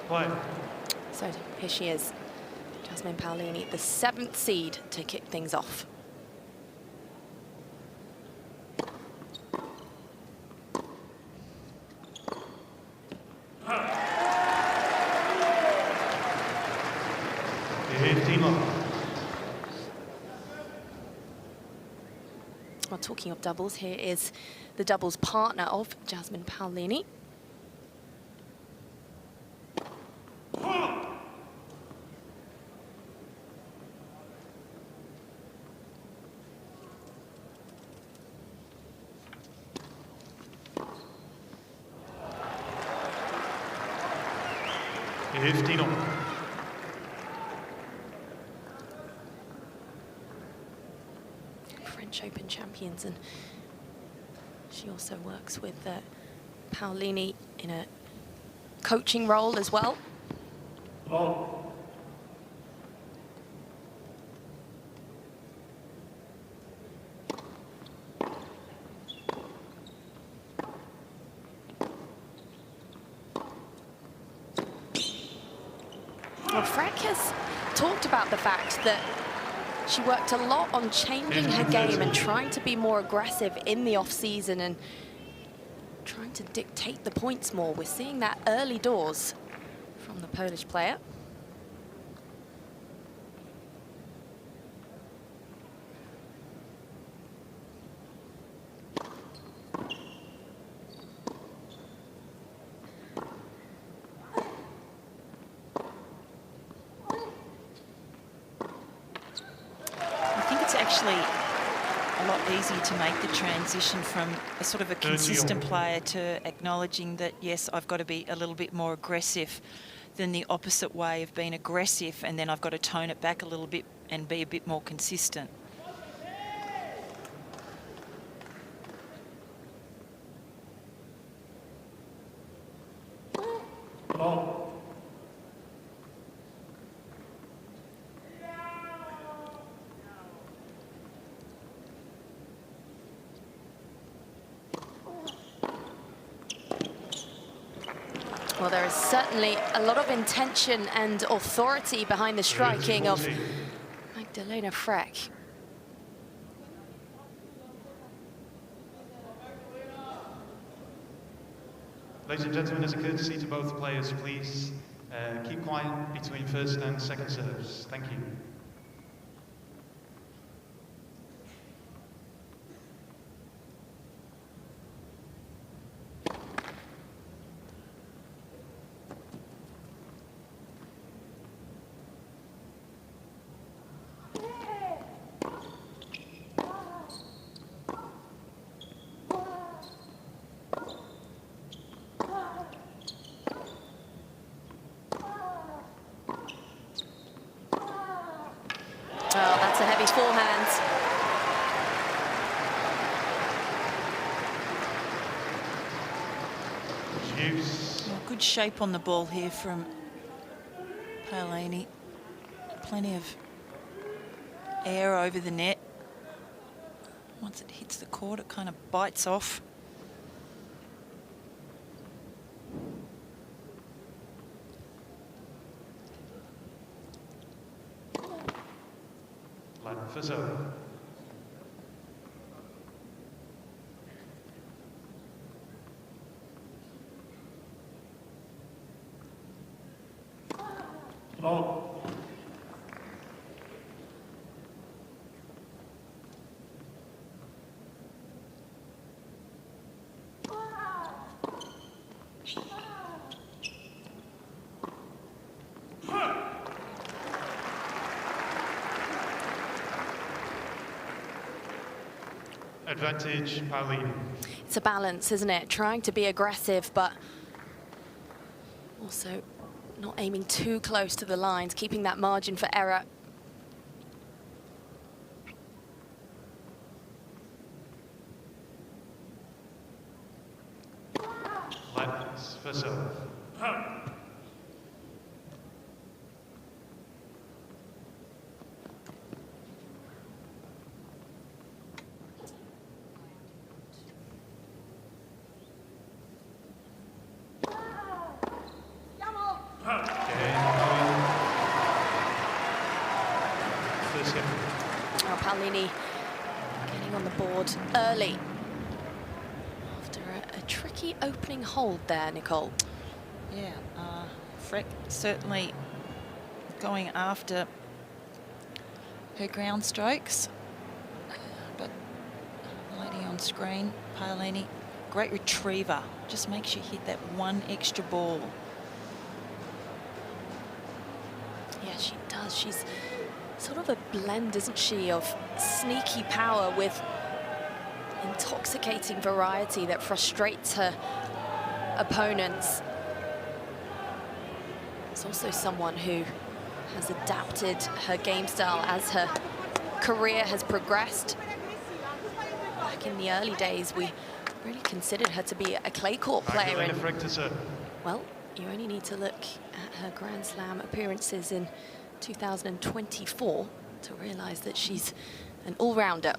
Play. So here she is, Jasmine Paolini, the 7th seed to kick things off. Well, talking of doubles, here is the doubles partner of Jasmine Paolini. French Open champions, and she also works with Paolini in a coaching role as well. Oh. Well, Frech has talked about the fact that she worked a lot on changing her game and trying to be more aggressive in the off-season and trying to dictate the points more. We're seeing that early doors from the Polish player. Actually a lot easier to make the transition from a sort of a consistent player to acknowledging that, yes, I've got to be a little bit more aggressive than the opposite way of being aggressive, and then I've got to tone it back a little bit and be a bit more consistent. Oh. Well, there is certainly a lot of intention and authority behind the striking of Magdalena Frech. Ladies and gentlemen, as a courtesy to both players, please keep quiet between first and second serves. Thank you. Oh, that's a heavy forehand. Well, good shape on the ball here from Paolini. Plenty of air over the net. Once it hits the court, it kind of bites off. For serve. Oh. Advantage, Paolini. It's a balance, isn't it? Trying to be aggressive, but also not aiming too close to the lines, keeping that margin for error. Left for serve. Paolini getting on the board early after a tricky opening hold there, Nicole. Yeah, Frech certainly going after her ground strokes, but the lady on screen, Paolini, great retriever, just makes you hit that one extra ball. Yeah, she does. She's sort of a blend, isn't she, of sneaky power with intoxicating variety that frustrates her opponents. It's also someone who has adapted her game style as her career has progressed. Back in the early days, we really considered her to be a clay court player. Magdalena Frech to serve. Well, you only need to look at her Grand Slam appearances in 2024 to realize that she's an all-rounder.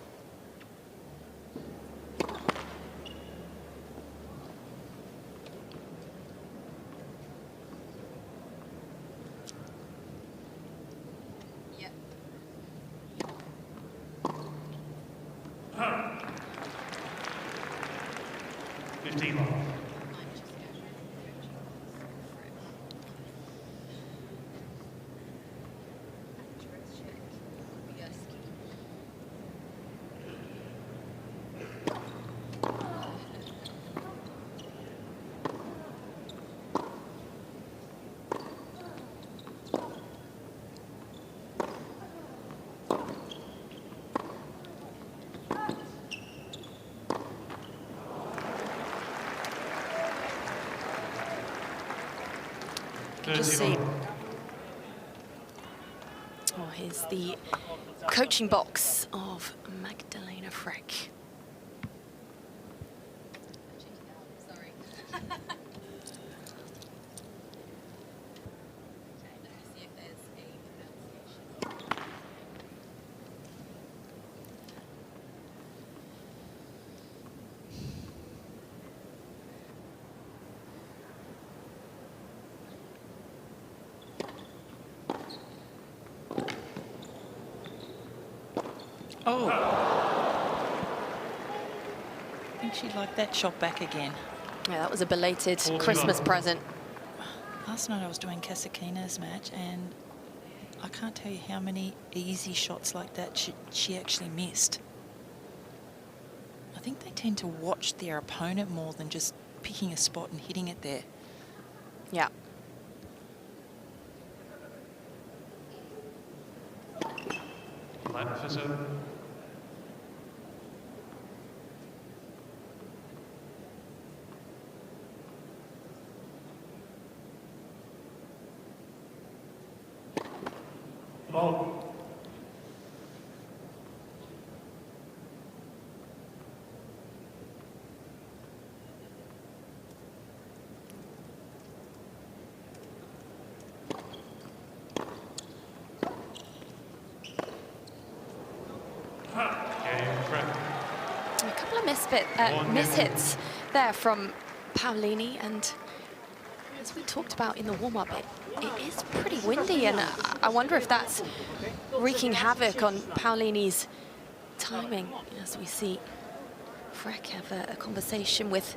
Just see. Oh, here's the coaching box of Magdalena Frech. Oh. I think she'd like that shot back again. Yeah, that was a belated Christmas present. Last night I was doing Casakina's match and I can't tell you how many easy shots like that she actually missed. I think they tend to watch their opponent more than just picking a spot and hitting it there. Yeah. Left for serve. Ball. A couple of mishits there from Paolini, and as we talked about in the warm-up, it is pretty windy, and I wonder if that's wreaking havoc on Paolini's timing as we see Frech have a conversation with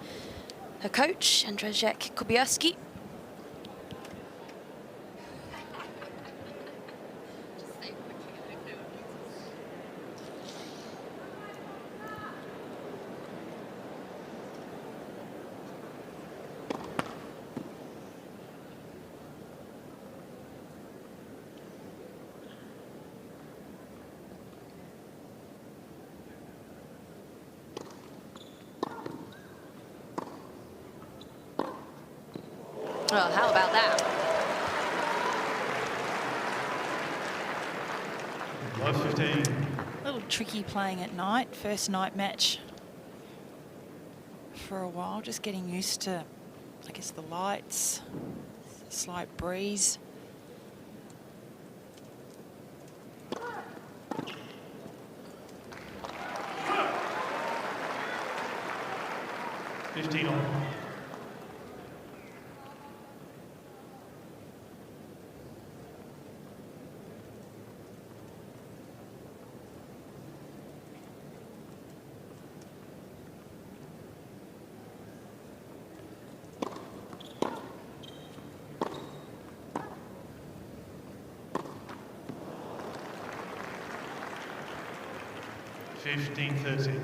her coach, Andrzej Kubiewski. Well, how about that? Love 15. A little tricky playing at night. First night match for a while. Just getting used to, I guess, the lights, slight breeze. On. 15-13.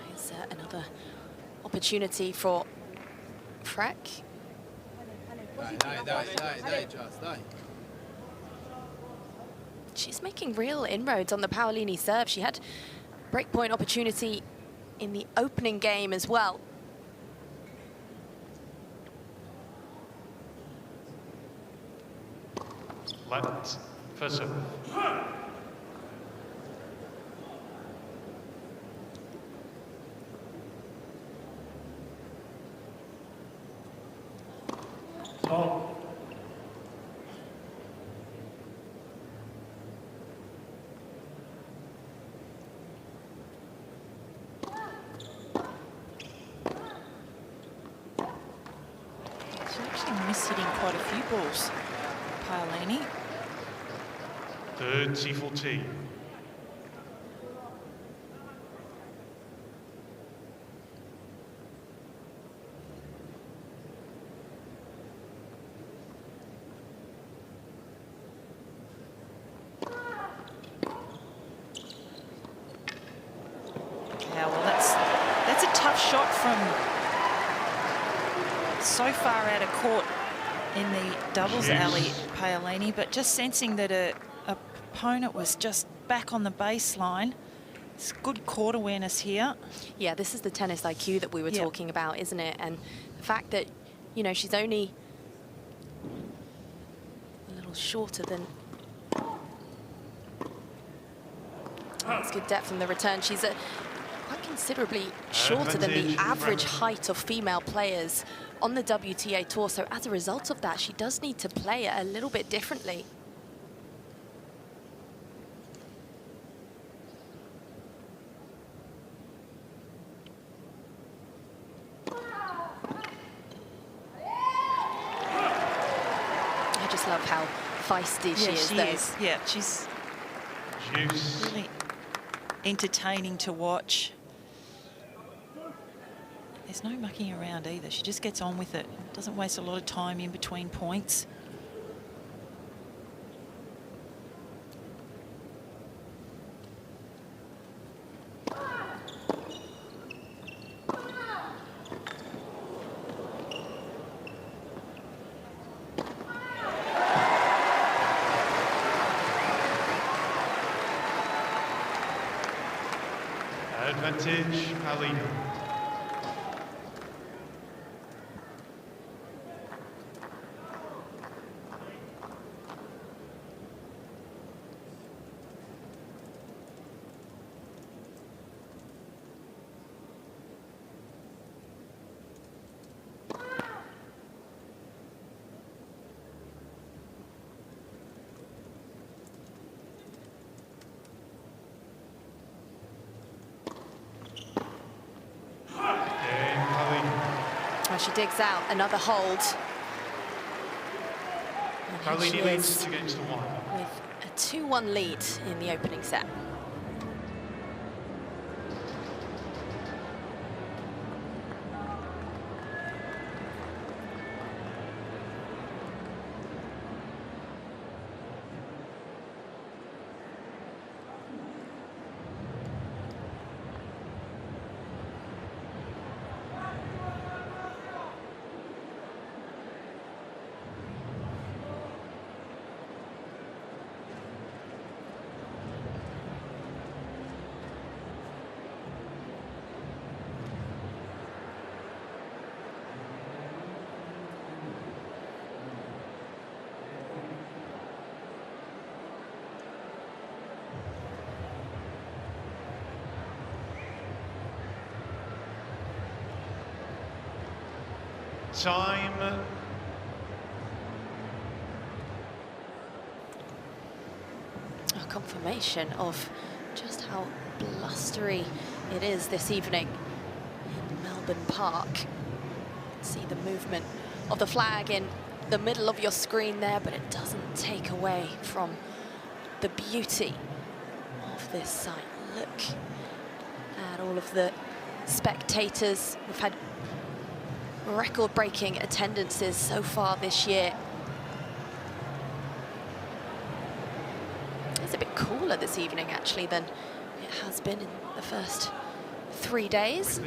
Here's another opportunity for Frech. She's making real inroads on the Paolini serve. She had breakpoint opportunity in the opening game as well. Left, first serve. Oh. She's actually miss-hitting quite a few balls, Paolini. 30-14. Shot from so far out of court in the doubles alley, Paolini, but just sensing that a opponent was just back on the baseline. It's good court awareness here. Yeah, this is the tennis IQ that we were talking about, isn't it? And the fact that, you know, she's only a little shorter than... That's good depth from the return. She's quite considerably shorter than the average height of female players on the WTA Tour. So as a result of that, she does need to play it a little bit differently. I just love how feisty she is. She is. Yeah, she's really entertaining to watch. There's no mucking around either. She just gets on with it. Doesn't waste a lot of time in between points. Advantage, Paolini. She digs out another hold. Paolini leads 2-1. With a 2-1 lead in the opening set. Time. A confirmation of just how blustery it is this evening in Melbourne Park. See the movement of the flag in the middle of your screen there, but it doesn't take away from the beauty of this site. Look at all of the spectators. We've had record-breaking attendances so far this year. It's a bit cooler this evening, actually, than it has been in the first 3 days.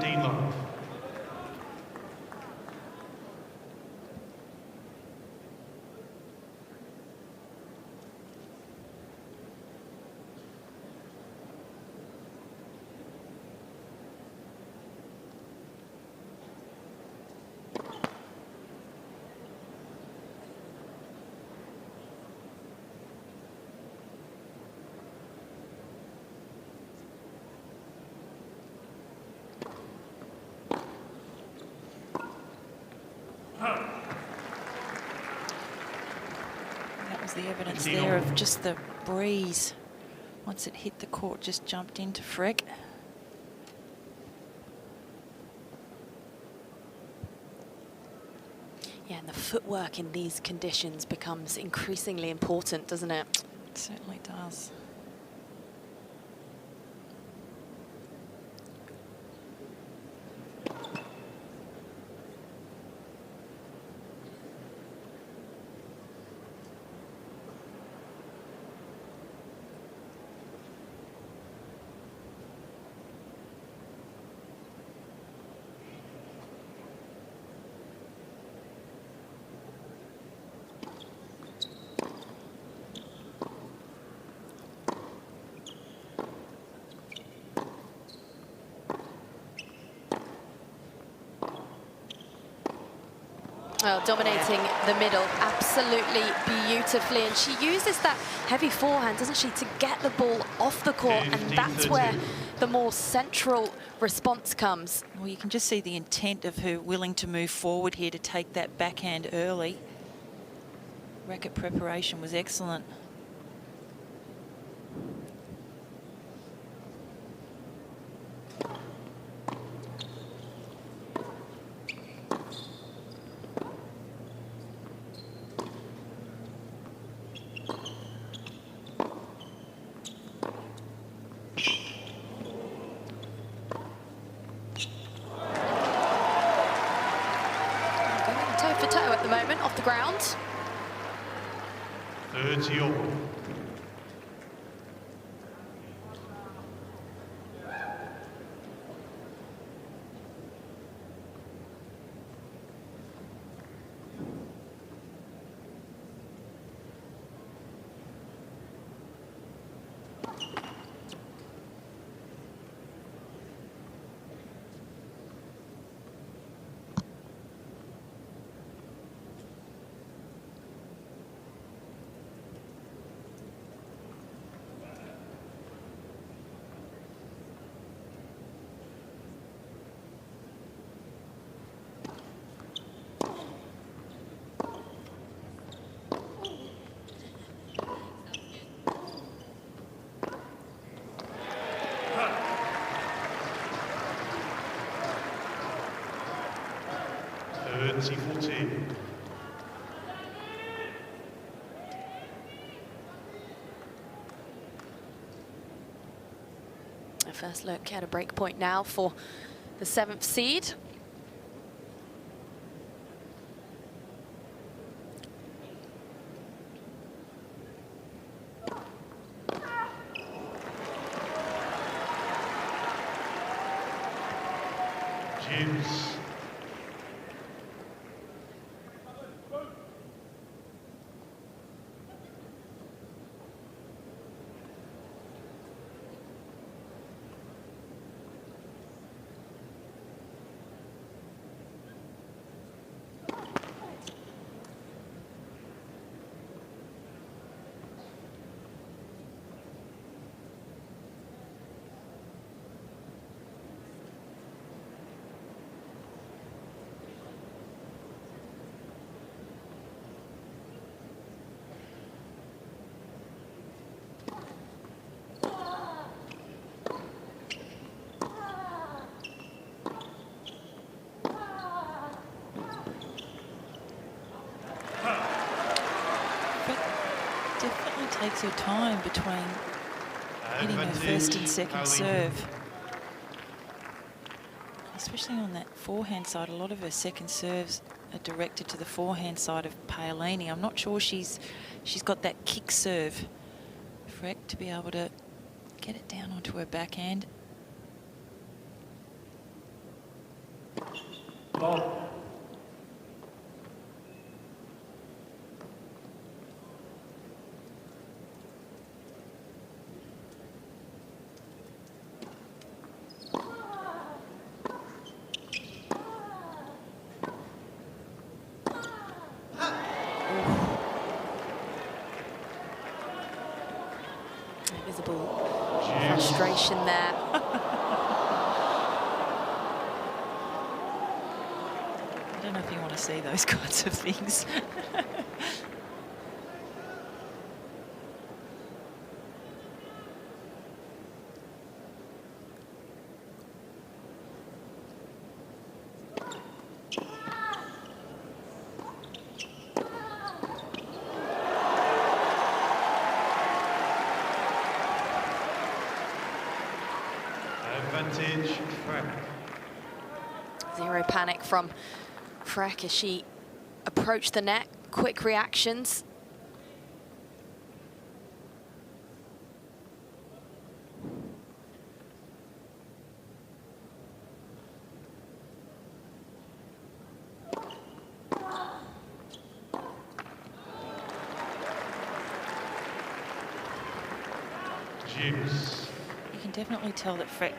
Love. The evidence there of just the breeze. Once it hit the court, just jumped into Frech. Yeah, and the footwork in these conditions becomes increasingly important, doesn't it? It certainly does. Well, dominating the middle absolutely beautifully, and she uses that heavy forehand, doesn't she, to get the ball off the court, and that's where the more central response comes. Well, you can just see the intent of her willing to move forward here to take that backhand early. Racket preparation was excellent. Off the ground. 30 all. A first look at a break point now for the 7th seed. takes her time between hitting her first and second serve. Especially on that forehand side, a lot of her second serves are directed to the forehand side of Paolini. I'm not sure she's got that kick serve, Frech, to be able to get it down onto her backhand. Ball. Visible frustration there. I don't know if you want to see those kinds of things. Advantage, Frech. Zero panic from Frech as she approached the net. Quick reactions. Juice. You can definitely tell that Frech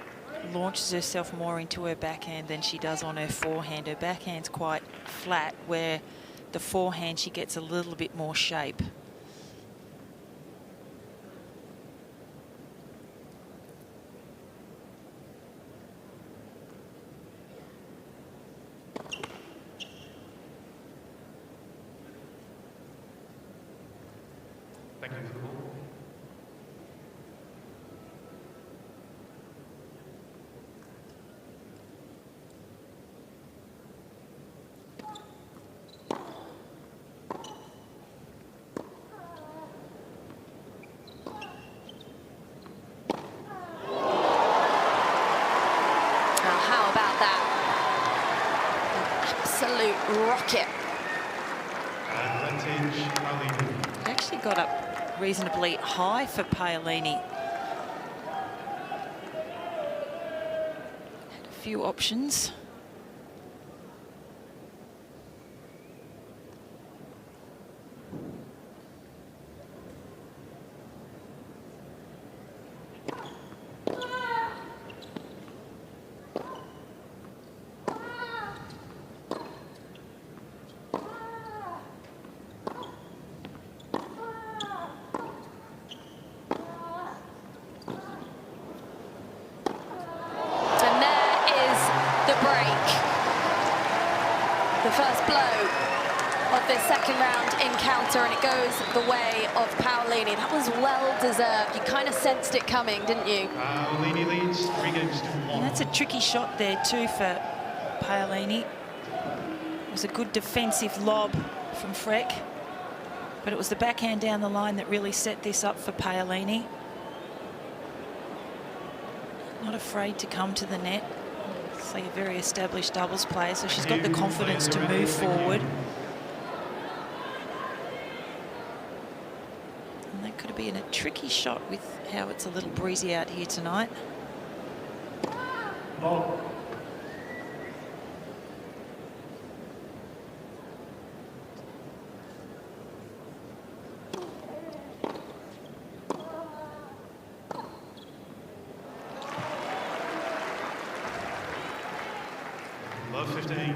launches herself more into her backhand than she does on her forehand. Her backhand's quite flat, where the forehand she gets a little bit more shape. Thank you for the call. Rocket. Advantage, Paolini. It actually got up reasonably high for Paolini. Had a few options. And it goes the way of Paolini. That was well deserved. You kind of sensed it coming, didn't you? Paolini leads 3 games to 1. And that's a tricky shot there too for Paolini. It was a good defensive lob from Frech, but it was the backhand down the line that really set this up for Paolini. Not afraid to come to the net. See, a very established doubles player, so she's got the confidence to move forward. Could have been a tricky shot with how it's a little breezy out here tonight. Ball. Love 15.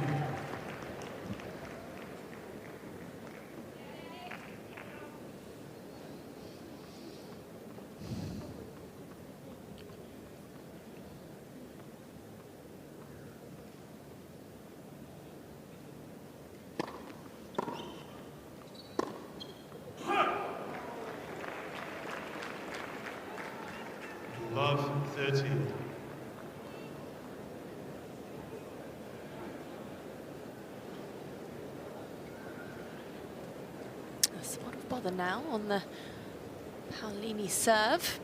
Love 13. A spot of bother now on the Paolini serve.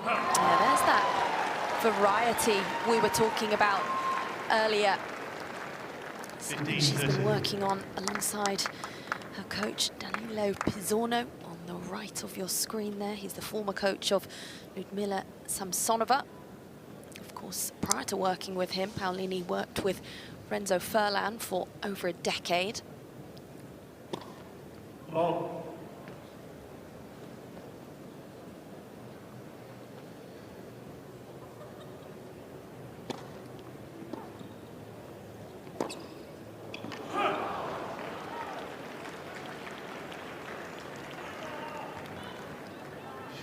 Yeah, there's that variety we were talking about earlier. Something she's been working on alongside her coach Danilo Pizzorno on the right of your screen there. He's the former coach of Ludmila Samsonova. Of course, prior to working with him, Paolini worked with Renzo Furlan for over a decade. Oh.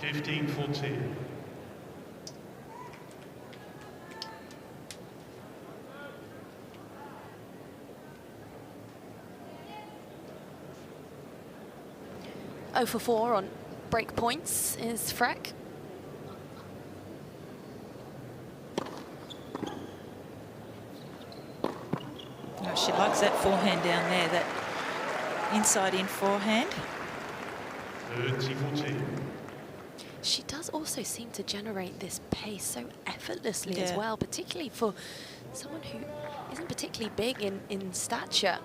$15-14. Oh for 4 on break points is Frech. Oh, she likes that forehand down there, that inside in forehand. 30-14. She does also seem to generate this pace so effortlessly as Yeah. well, particularly for someone who isn't particularly big in stature.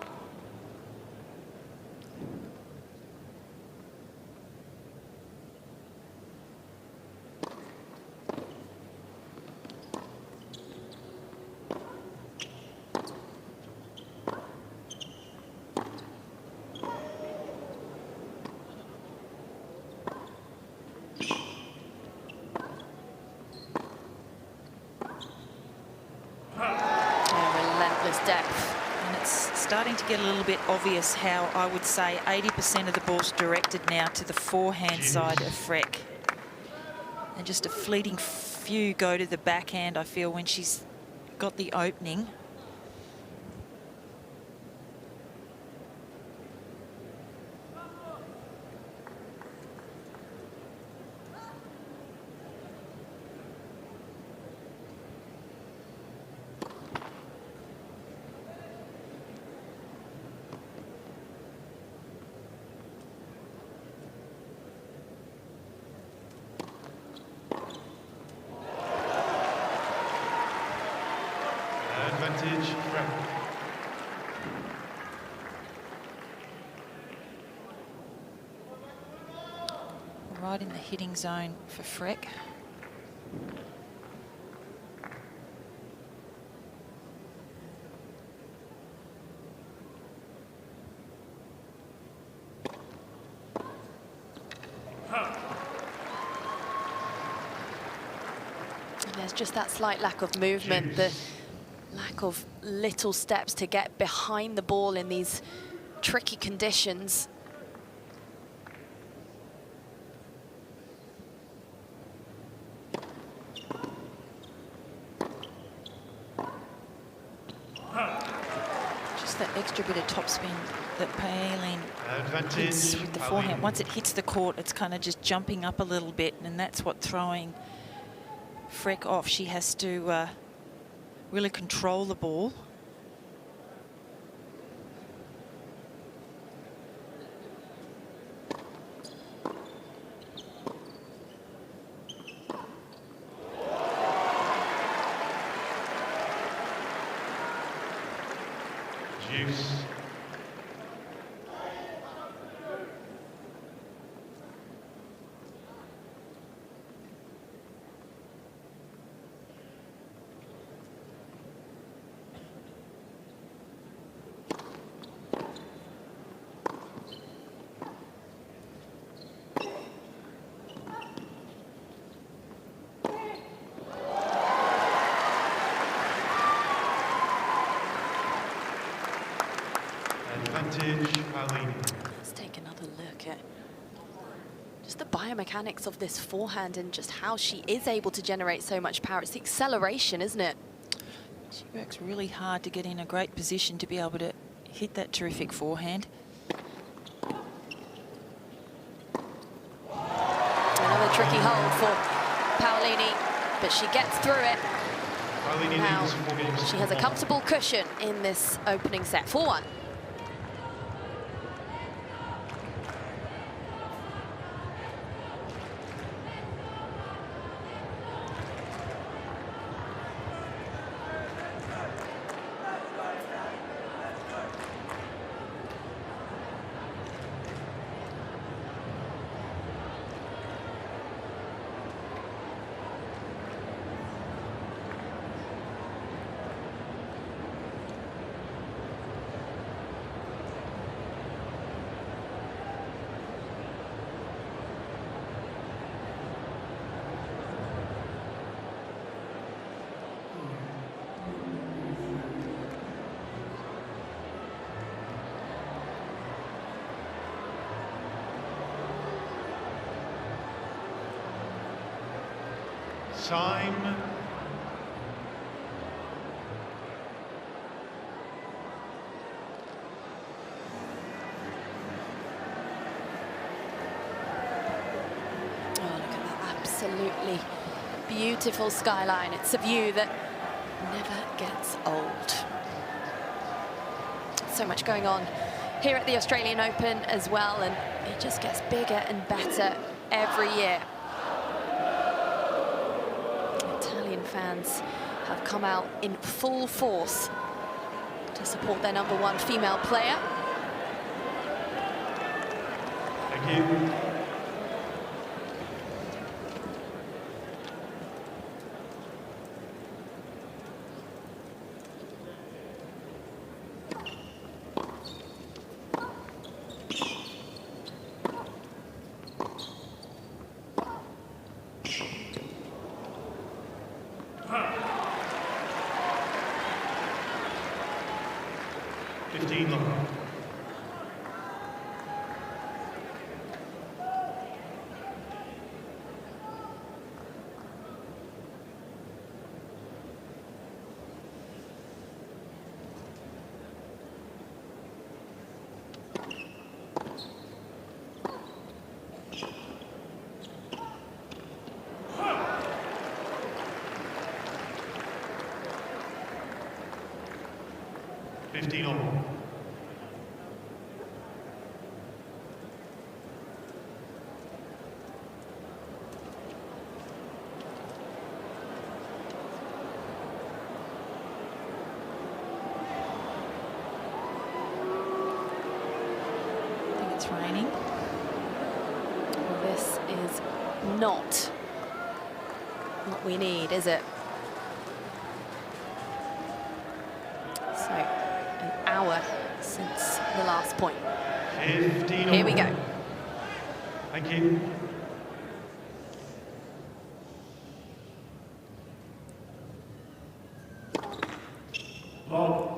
Depth. And it's starting to get a little bit obvious how I would say 80% of the ball's directed now to the forehand side of Frech. And just a fleeting few go to the backhand, I feel, when she's got the opening. Advantage, Frech. Right in the hitting zone for Frech. And there's just that slight lack of movement, the lack of little steps to get behind the ball in these tricky conditions. Just that extra bit of topspin that Paolini hits with the forehand. Once it hits the court, it's kind of just jumping up a little bit, and that's what throwing Frech off. She has to really control the ball. Juice. Advantage, Paolini. Let's take another look at just the biomechanics of this forehand and just how she is able to generate so much power. It's the acceleration, isn't it? She works really hard to get in a great position to be able to hit that terrific forehand. tricky hold for Paolini, but she gets through it. Paolini Now leads 4 games. she has a comfortable cushion in this opening set, 4-1. Time. Oh, look at that absolutely beautiful skyline. It's a view that never gets old. So much going on here at the Australian Open as well, and it just gets bigger and better every year. Italian fans have come out in full force to support their #1 female player. Thank you. It's raining. Well, this is not what we need, is it? So, an hour since the last point. 15. Here we go. Thank you. Ball.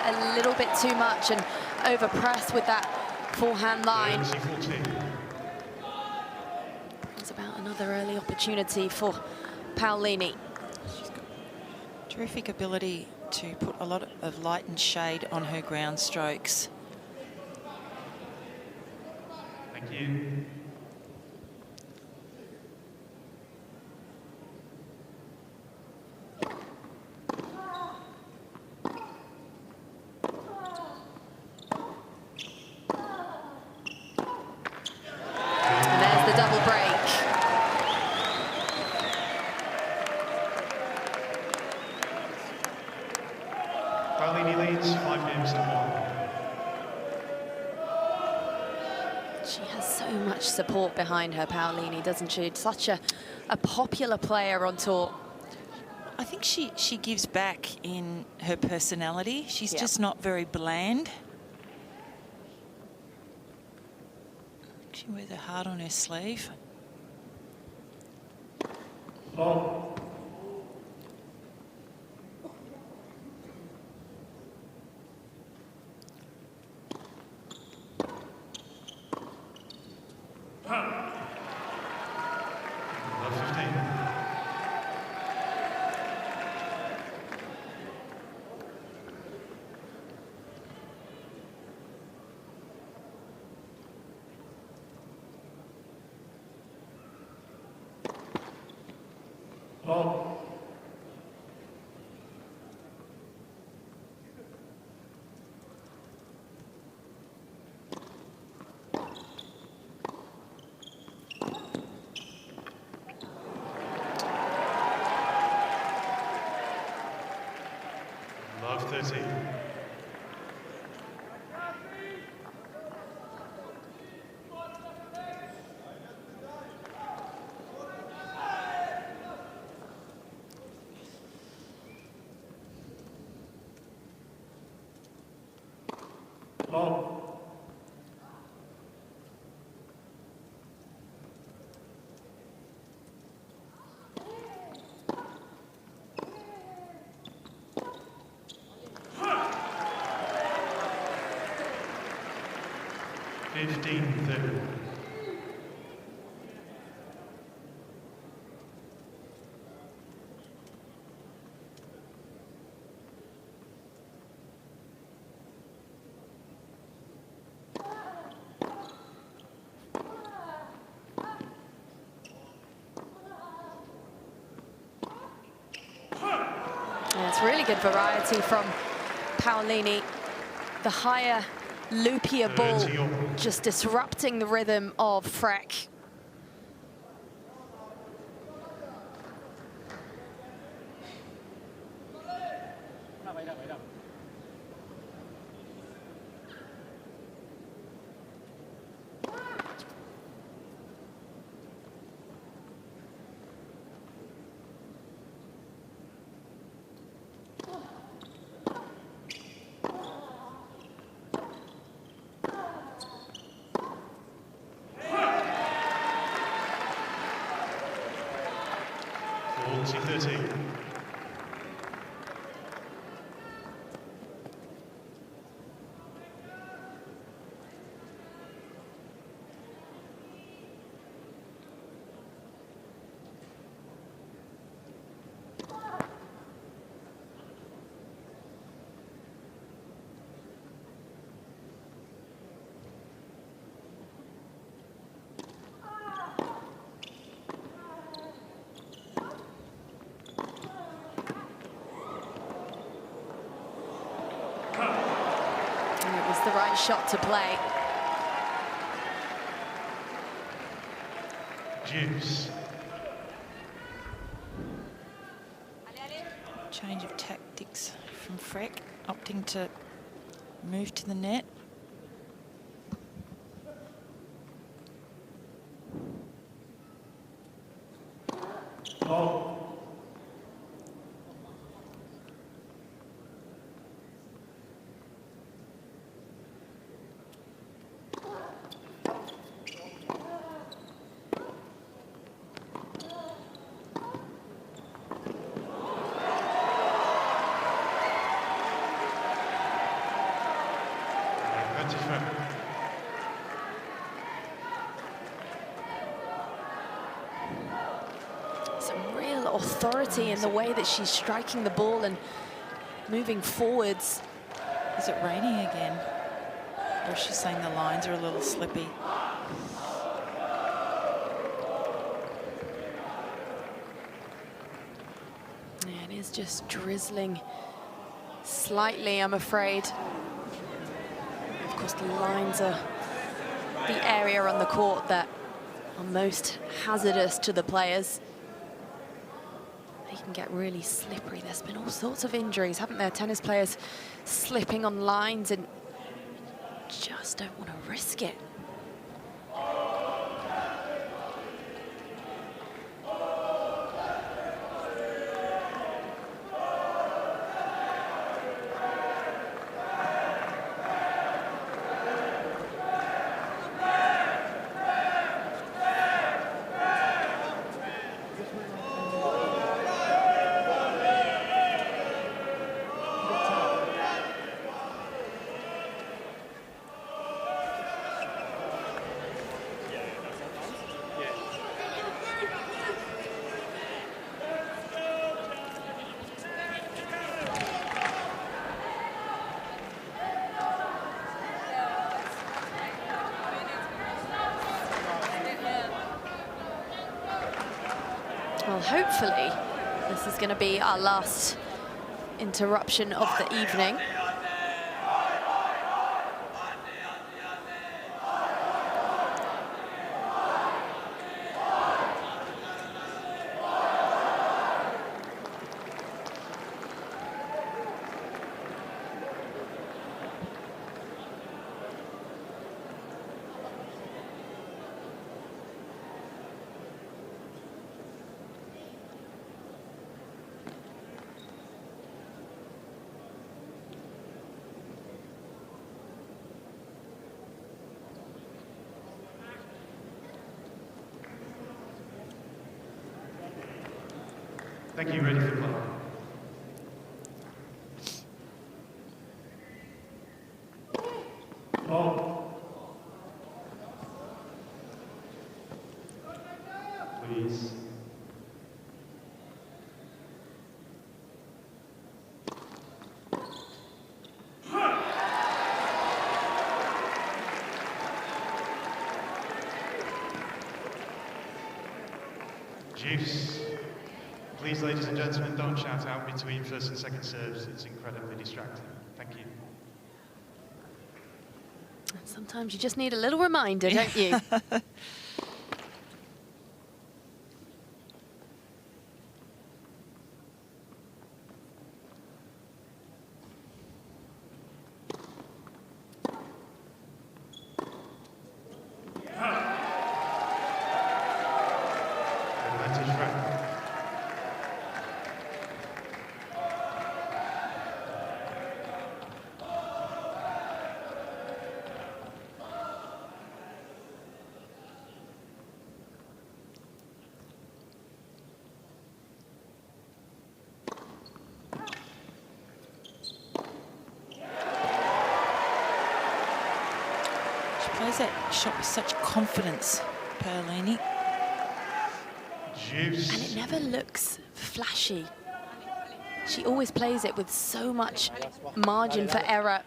A little bit too much and overpress with that forehand line. It's about another early opportunity for Paolini. Terrific ability to put a lot of light and shade on her ground strokes. Thank you. And there's the double break. Paolini leads 5 games to 1. She has so much support behind her, Paolini, doesn't she? Such a popular player on tour. I think she gives back in her personality. She's Yeah. just not very bland. She wears her heart on her sleeve. Oh. Love 15. Oh. Love 13. Oh. Fifteen 30. Yeah, it's really good variety from Paolini. The higher, loopier ball, 30 all. just disrupting the rhythm of Frech. Forty 30. And it was the right shot to play. Juice. Change of tactics from Frech, opting to move to the net. Oh. Some real authority in the way that she's striking the ball and moving forwards. Is it raining again? Or is she saying the lines are a little slippy? Yeah, it is just drizzling slightly, I'm afraid. Of course, the lines are the area on the court that are most hazardous to the players. They can get really slippery. There's been all sorts of injuries, haven't there? Tennis players slipping on lines and just don't want to risk it. Well, hopefully, this is going to be our last interruption of the evening. Thank you. Ready for play. Oh. Please. Juice. Please, ladies and gentlemen, don't shout out between first and second serves. It's incredibly distracting. Thank you. Sometimes you just need a little reminder, don't you? Plays that shot with such confidence, Paolini. Juice. And it never looks flashy. She always plays it with so much margin for error.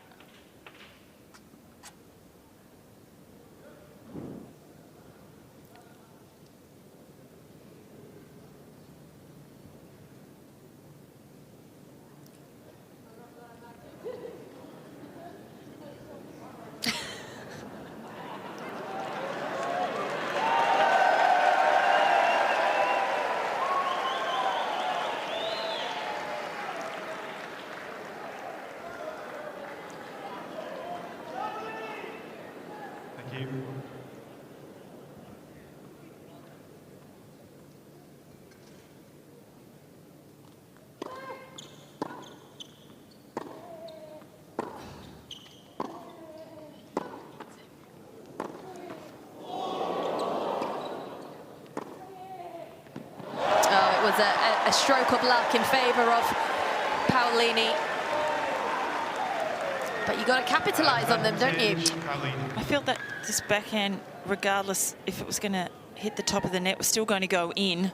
Was a stroke of luck in favour of Paolini. But you got to capitalise on them, don't you? I felt that this backhand, regardless if it was going to hit the top of the net, was still going to go in.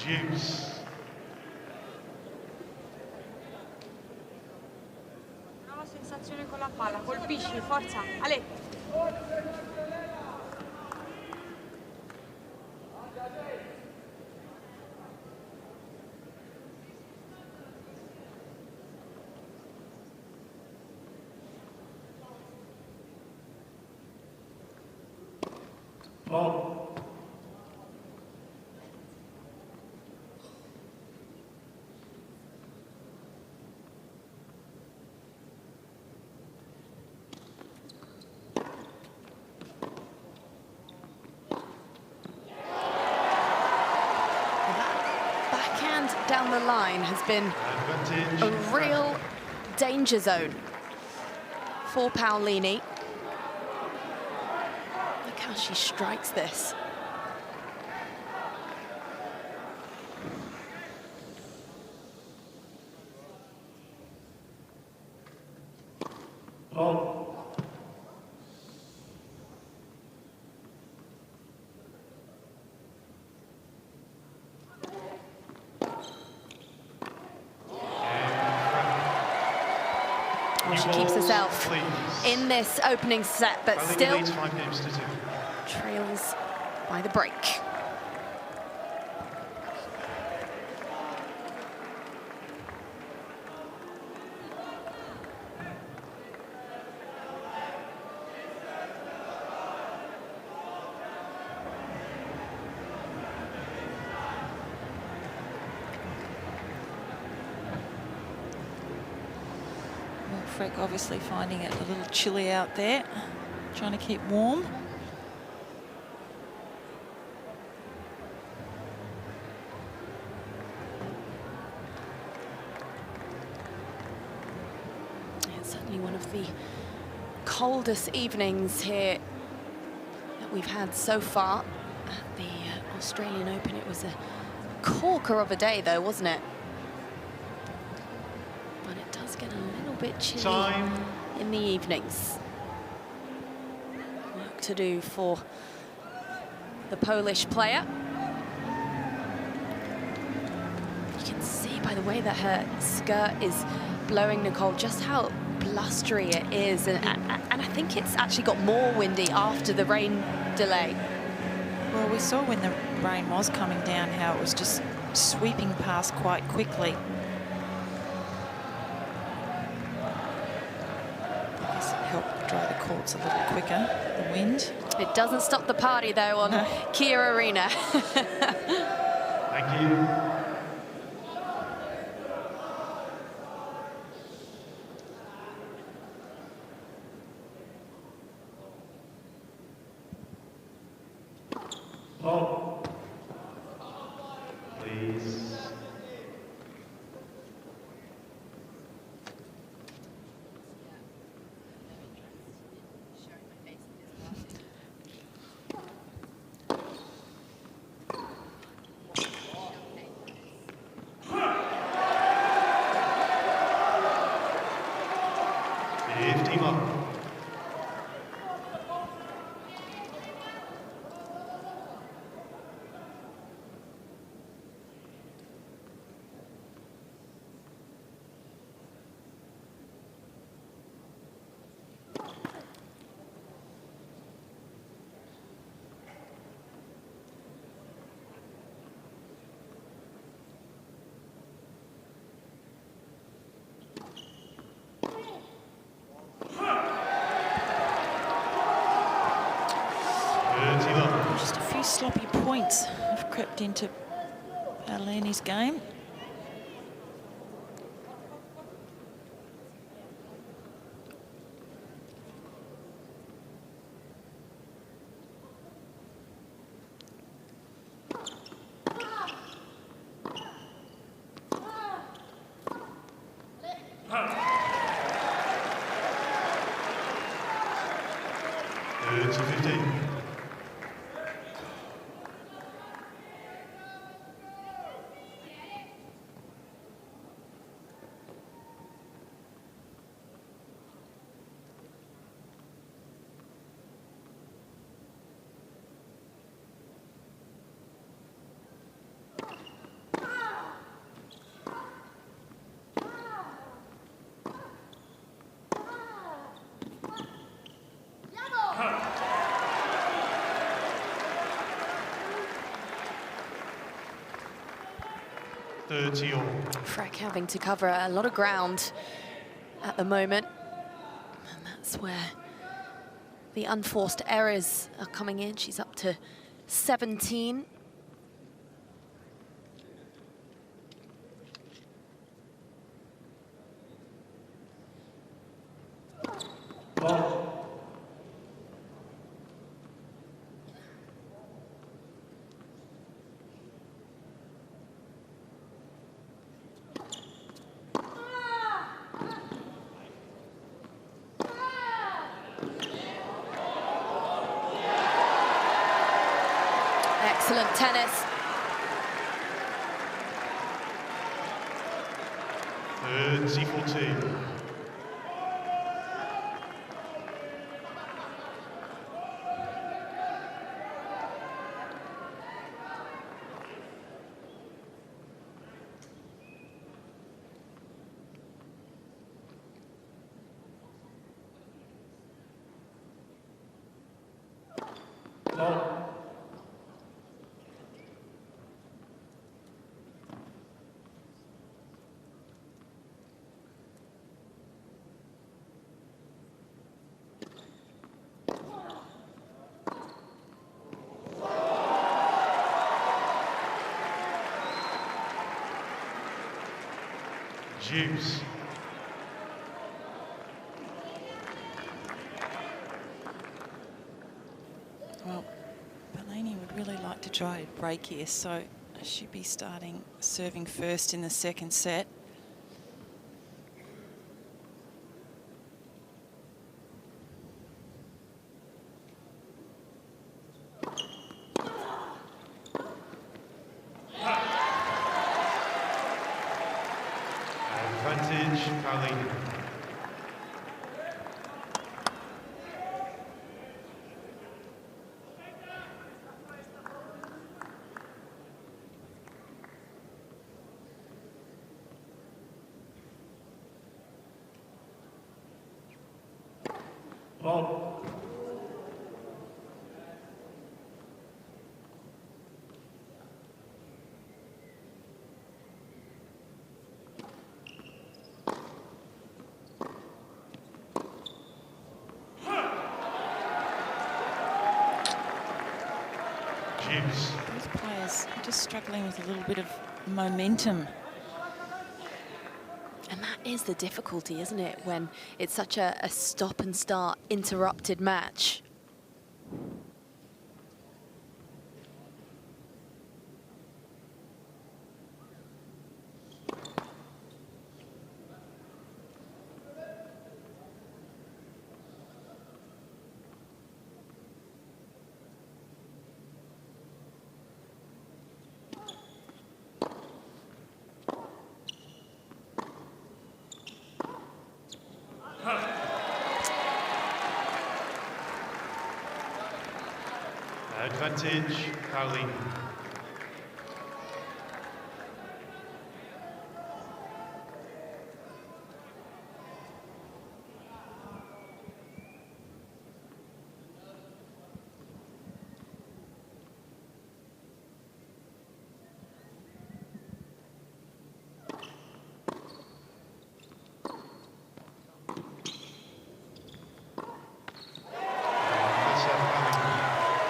Juice. Nuova sensazione con la palla, colpisci, forza, Ale. Down the line has been a real danger zone for Paolini. Look how she strikes this. She keeps herself in this opening set, but still trails by the break. Frech obviously finding it a little chilly out there, trying to keep warm. It's certainly one of the coldest evenings here that we've had so far at the Australian Open. It was a corker of a day though, wasn't it? But it does get a little bit chilly in the evenings. Work to do for the Polish player. You can see by the way that her skirt is blowing, Nicole, just how blustery it is. And I think it's actually got more windy after the rain delay. Well, we saw when the rain was coming down how it was just sweeping past quite quickly. I guess it helped dry the courts a little quicker, the wind. It doesn't stop the party, though, on Kia Arena. Thank you. Oh, please. Just a few sloppy points have crept into Paolini's game. 30 all. Frech having to cover a lot of ground at the moment. And that's where the unforced errors are coming in. She's up to 17. Excellent tennis. 30-14. Juice. Well, Paolini would really like to try a break here, so I should be starting serving first in the second set. Advantage, Paolini. Ball. Both players are just struggling with a little bit of momentum. And that is the difficulty, isn't it, when it's such a stop and start interrupted match. Advantage, Paolini.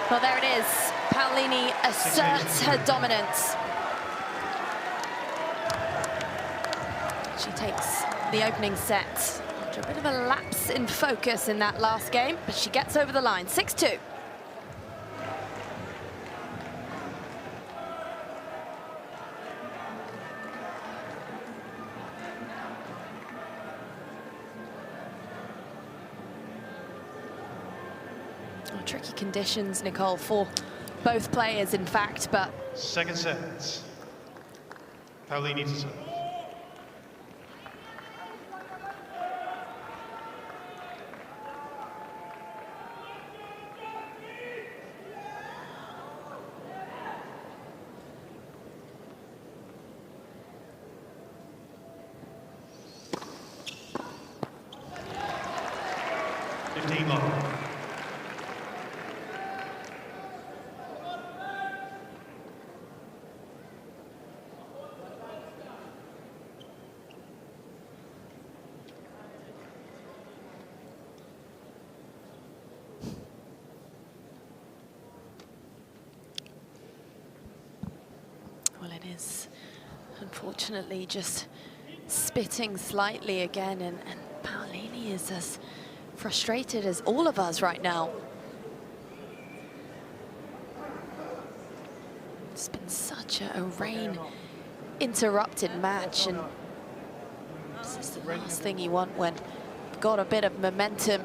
Well, there it is. Paolini asserts her dominance. She takes the opening set after a bit of a lapse in focus in that last game, but she gets over the line, 6-2. Tricky conditions, Nicole, for both players, in fact, but... Second set. Paolini to serve. Long. Well, it is unfortunately just spitting slightly again, and Paolini is as frustrated as all of us right now. It's been such a rain-interrupted match, and this is the last thing you want when you've got a bit of momentum.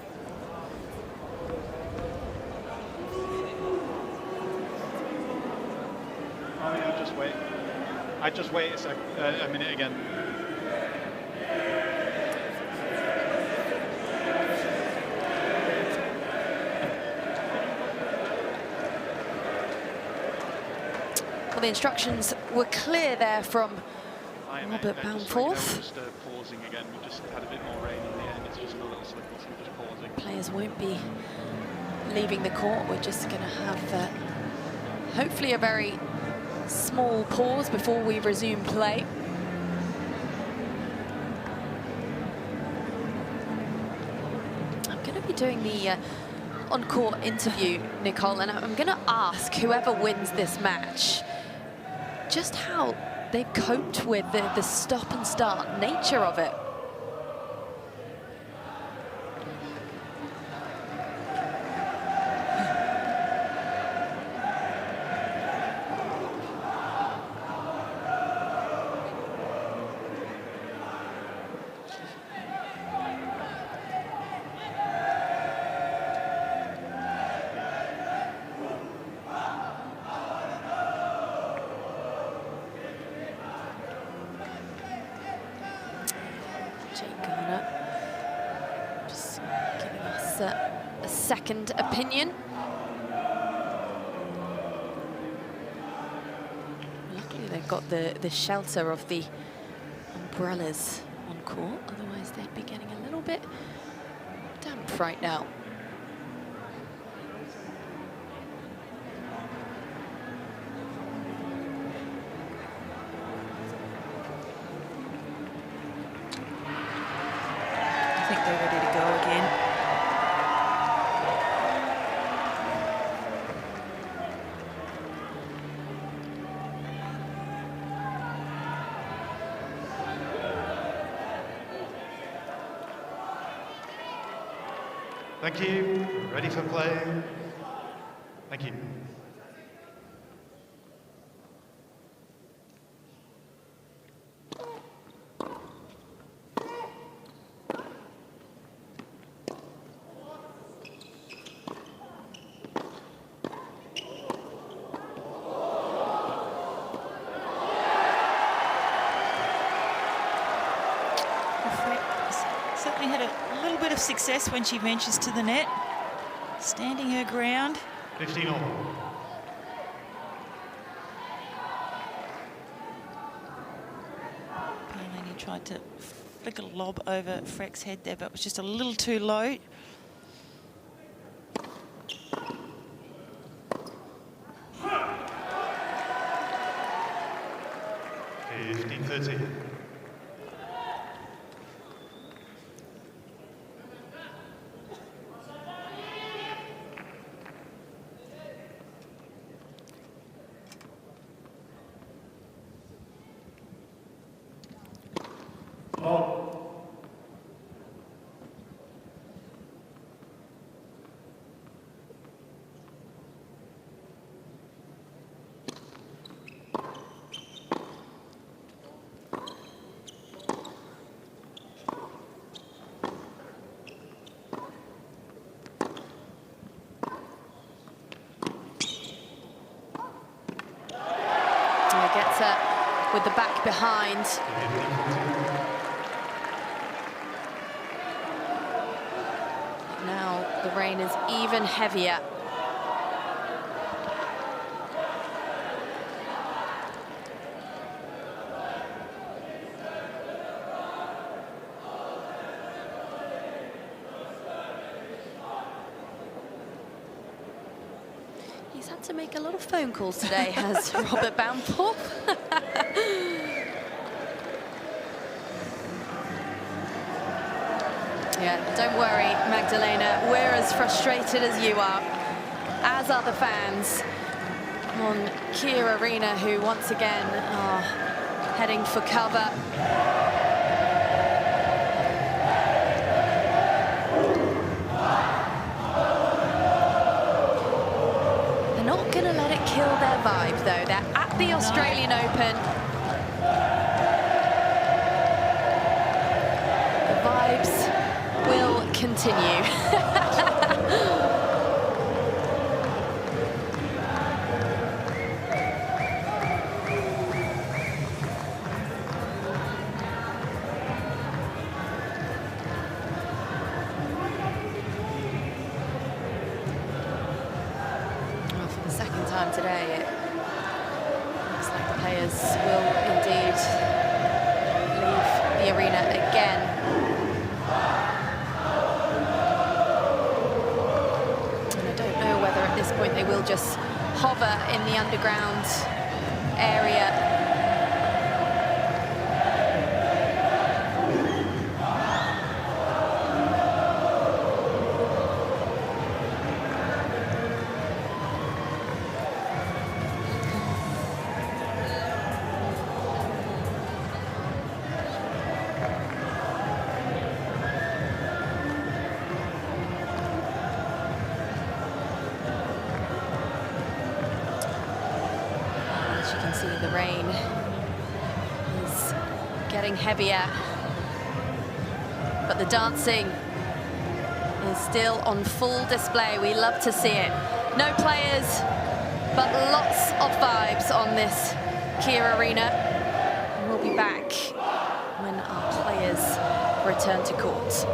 I'd just wait a minute again. Well, the instructions were clear there from Robert Bamforth. Just pausing again. We just had a bit more rain in the end. It's just a little slippery, so we're just pausing. Players won't be leaving the court. We're just going to have hopefully a very small pause before we resume play. I'm going to be doing the on-court interview, Nicole, and I'm going to ask whoever wins this match just how they've coped with the stop-and-start nature of it. A second opinion. Luckily they've got the shelter of the umbrellas on court, otherwise they'd be getting a little bit damp right now. I think they're ready to go again. Thank you. Ready for play. Thank you. Certainly had a little bit of success when she ventures to the net, standing her ground. 15 all. Paolini tried to flick a lob over Frech's head there, but it was just a little too low. Gets her with the back behind. Now the rain is even heavier. He's had to make a lot of phone calls today, has Robert Bamforth. Yeah, don't worry, Magdalena. We're as frustrated as you are, as are the fans. on Kia Arena, who once again are heading for cover. They're not going to let it kill their vibe, though. They're at the Australian Open. The vibes will continue. Today, it looks like the players will indeed leave the arena again. And I don't know whether at this point they will just hover in the underground area. The rain is getting heavier, but the dancing is still on full display. We love to see it. No players, but lots of vibes on this Kia Arena. And we'll be back when our players return to court.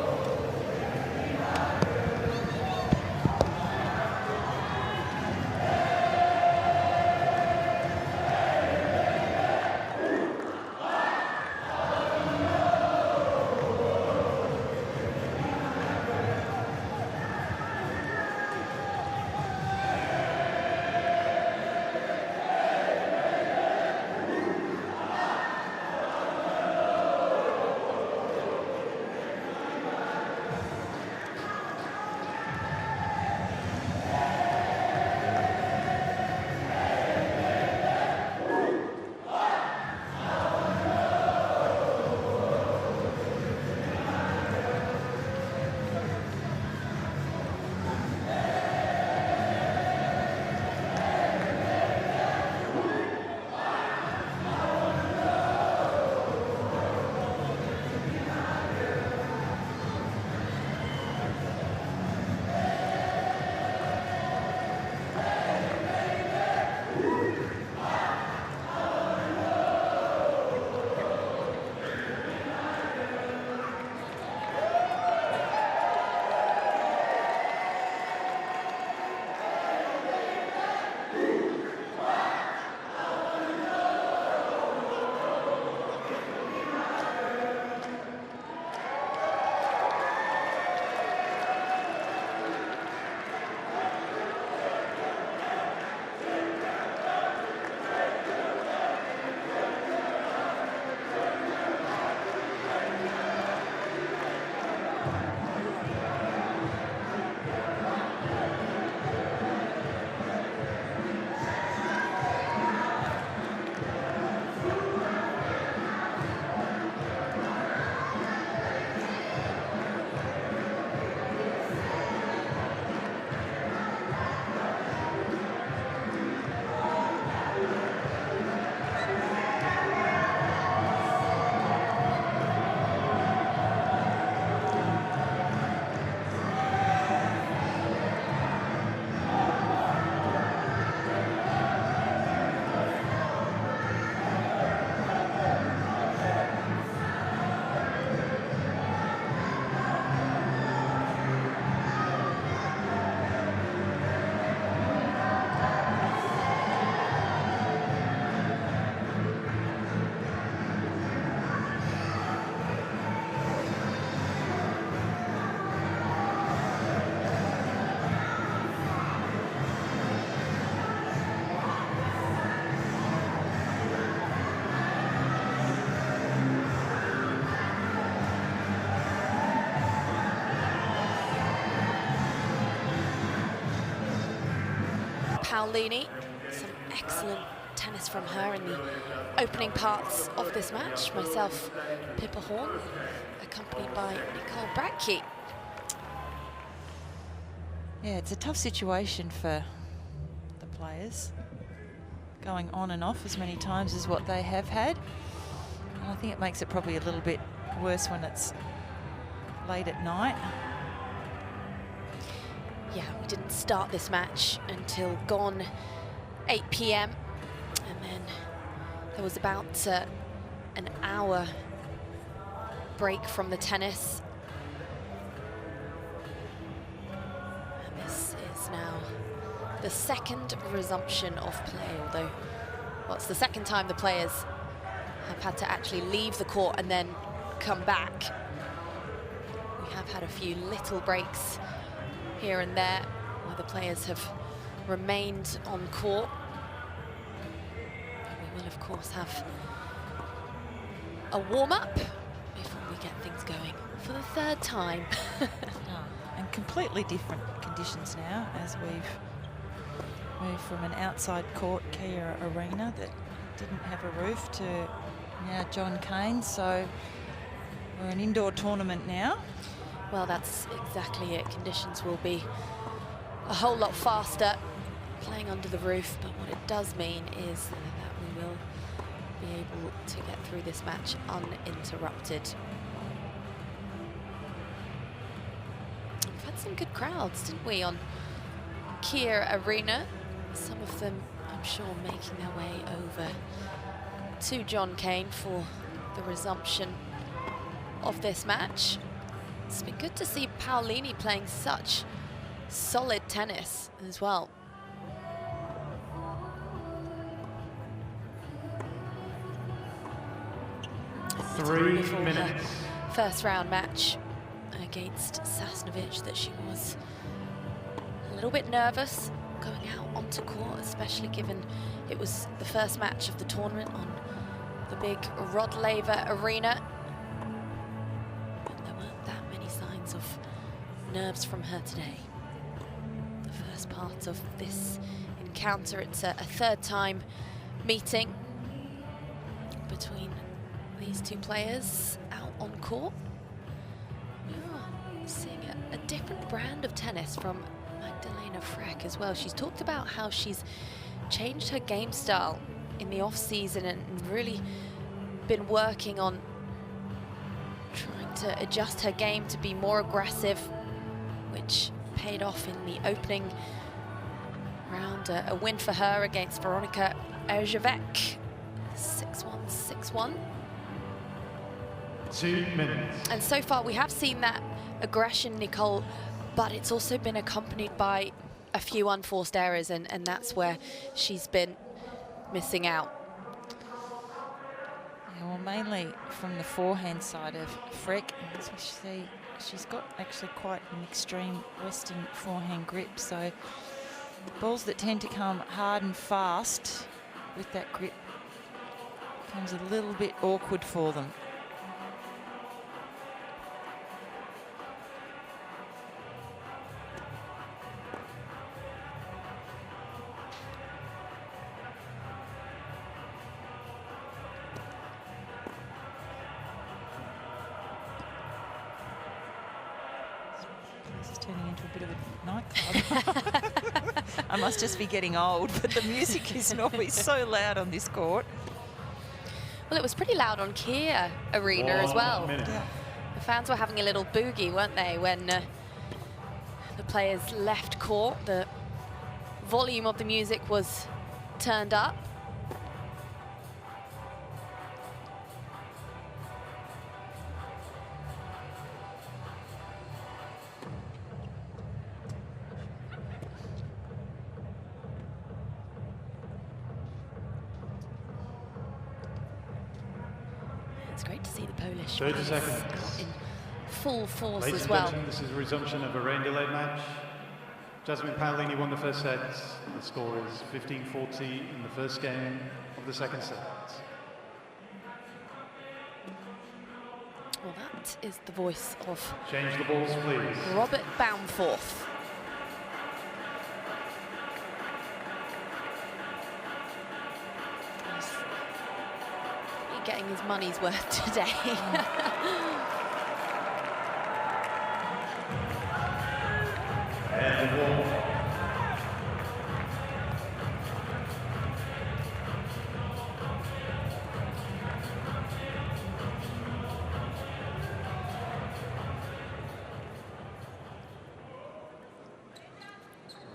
Paolini, some excellent tennis from her in the opening parts of this match. Myself, Pippa Horn, accompanied by Nicole Bradkey. Yeah, it's a tough situation for the players, going on and off as many times as what they have had. And I think it makes it probably a little bit worse when it's late at night. Yeah, we didn't start this match until gone 8 p.m. and then there was about an hour break from the tennis. And this is now the second resumption of play, although, well, it's the second time the players have had to actually leave the court and then come back. We have had a few little breaks here and there where the players have remained on court. We will, of course, have a warm-up before we get things going for the third time. And completely different conditions now, as we've moved from an outside court, Cain Arena, that didn't have a roof, to now John Cain. So we're an indoor tournament now. Well, that's exactly it. Conditions will be a whole lot faster playing under the roof, but what it does mean is that we will be able to get through this match uninterrupted. We've had some good crowds, didn't we, on Cain Arena? Some of them, I'm sure, making their way over to John Cain for the resumption of this match. It's been good to see Paolini playing such solid tennis as well. Three minutes. First round match against Sasnovich, that she was a little bit nervous going out onto court, especially given it was the first match of the tournament on the big Rod Laver Arena. Of nerves from her today. The first part of this encounter, it's a third time meeting between these two players out on court. We are seeing a different brand of tennis from Magdalena Frech as well. She's talked about how she's changed her game style in the off-season and really been working on trying to adjust her game to be more aggressive, which paid off in the opening round. A win for her against Veronika Ejevec, 6-1, 6-1. 2 minutes. And so far we have seen that aggression, Nicole, but it's also been accompanied by a few unforced errors, and that's where she's been missing out. Well, mainly from the forehand side of Frech. As we see, she's got actually quite an extreme Western forehand grip, so balls that tend to come hard and fast with that grip becomes a little bit awkward for them. Turning into a bit of a nightclub. I must just be getting old, but the music isn't always so loud on this court. Well, it was pretty loud on Cain Arena as well. Yeah. The fans were having a little boogie, weren't they, when the players left court. The volume of the music was turned up. It's great to see the Polish 30 players seconds. out in full force Ladies as and well. gentlemen, this is a resumption of a rain-delayed match. Jasmine Paolini won the first set. The score is 15-40 in the first game of the second set. Well, that is the voice of Change the balls, please. Robert Baumforth. getting his money's worth today. And the ball.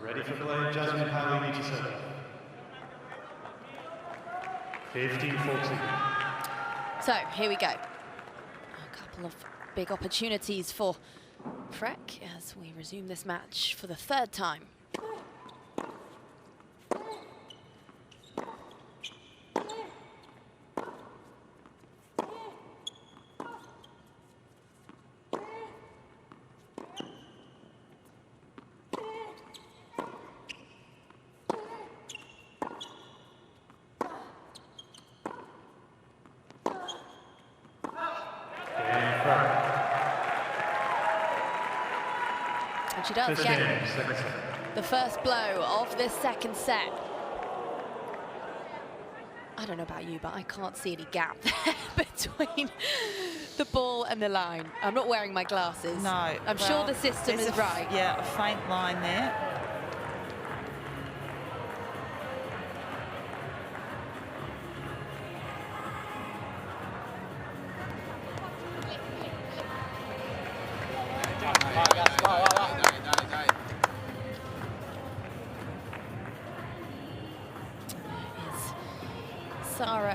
Ready for play, Jasmine Paolini to serve. 15-14. So here we go. A couple of big opportunities for Frech as we resume this match for the third time. And she does get the first blow of this second set. I don't know about you, but I can't see any gap there between the ball and the line. I'm not wearing my glasses. No. I'm sure the system is right. Yeah, a faint line there.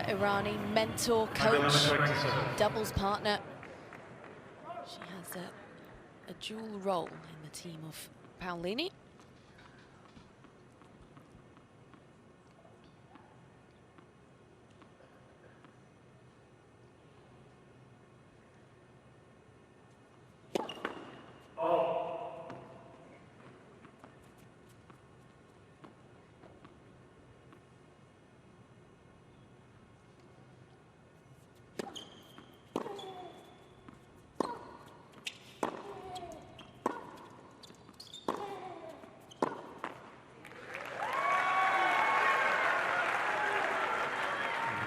Irani, mentor, coach, doubles partner. She has a dual role in the team of Paolini.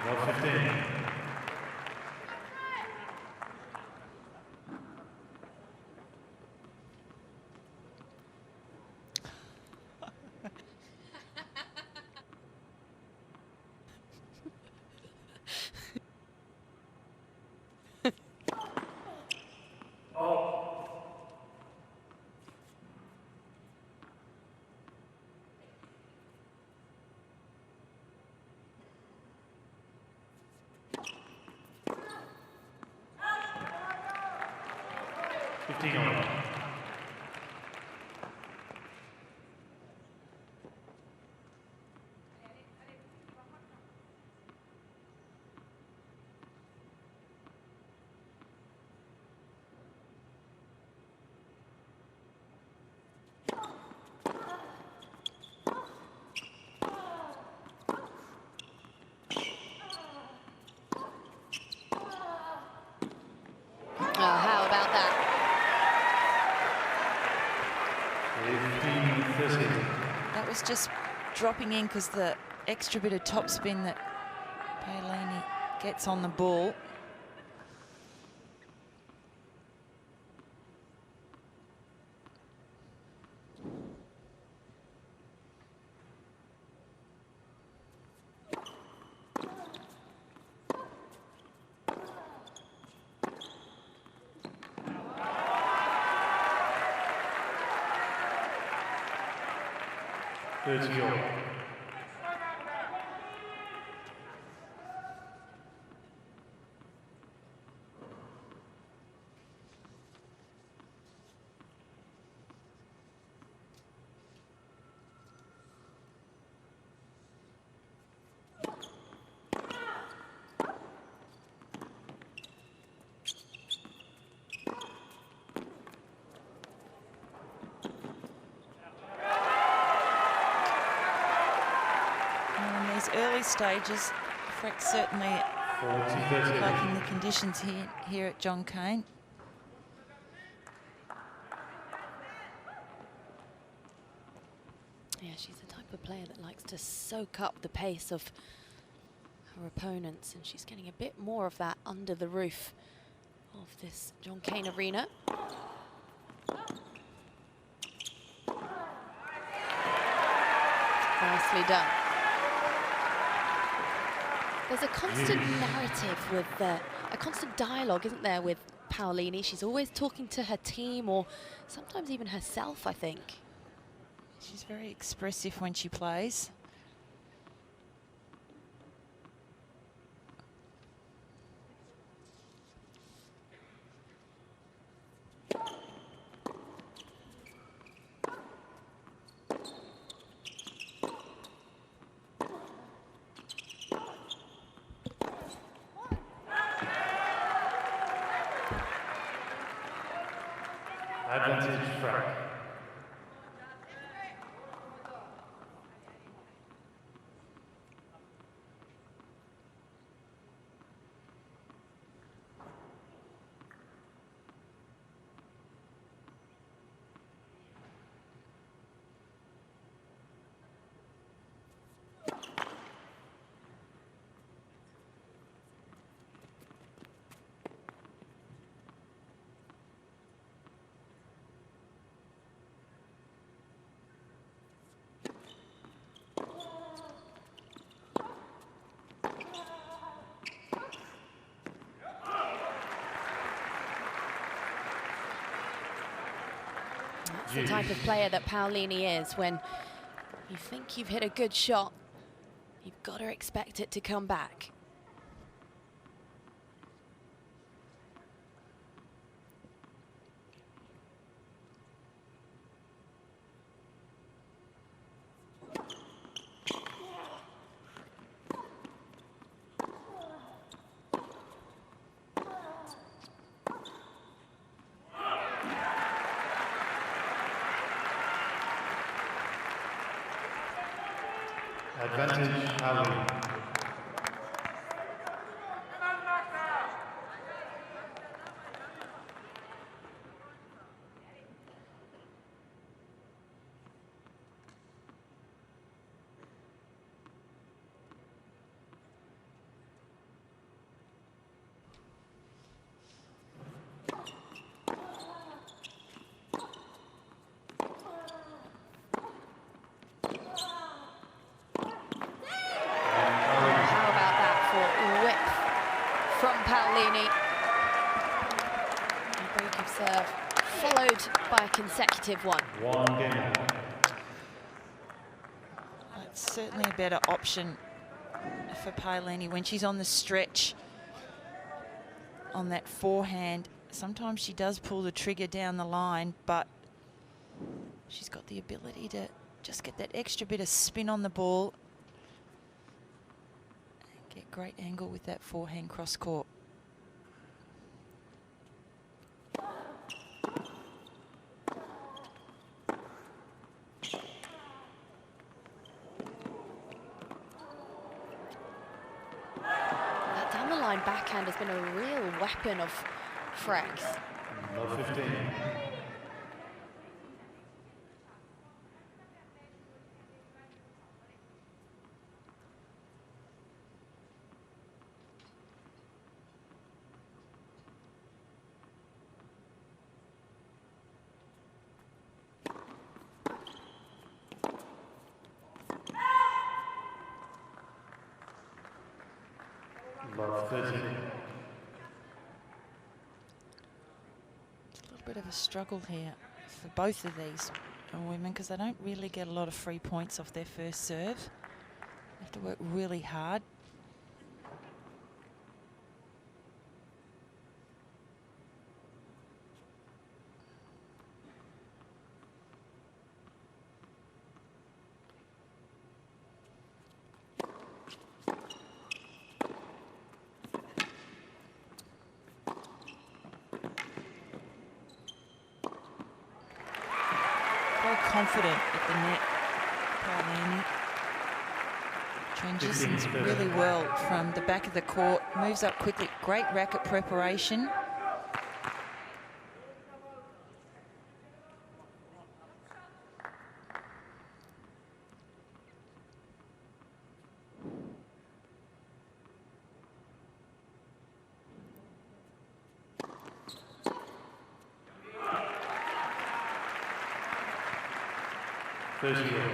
Well, 15. How about that? 15-13. That was just dropping in because the extra bit of topspin that Paolini gets on the ball. Early stages, Frech certainly liking the conditions here at John Cain. Yeah, she's the type of player that likes to soak up the pace of her opponents, and she's getting a bit more of that under the roof of this John Cain Arena. Nicely done. There's a constant narrative with a constant dialogue, isn't there, with Paolini? She's always talking to her team, or sometimes even herself, I think. She's very expressive when she plays. Advantage Frech. That's the type of player that Paolini is. When you think you've hit a good shot, you've got to expect it to come back. Advantage Paolini. Paolini. A break of serve, followed by a consecutive one. One game. That's certainly a better option for Paolini when she's on the stretch on that forehand. Sometimes she does pull the trigger down the line, but she's got the ability to just get that extra bit of spin on the ball and get great angle with that forehand cross court. That down the line backhand has been a real weapon of Frech's. Love 15. Love 13. A little bit of a struggle here for both of these women because they don't really get a lot of free points off their first serve. They have to work really hard. Confident at the net, Paolini. Transitions really well from the back of the court, moves up quickly, great racket preparation. 30 all.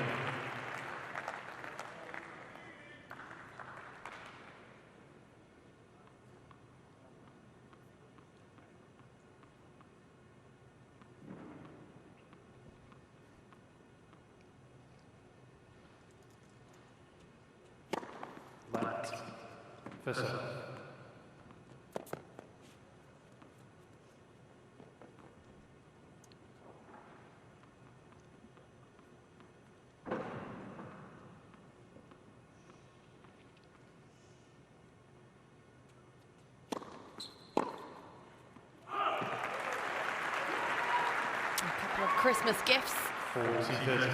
Left. First serve. Christmas gifts. 40-30.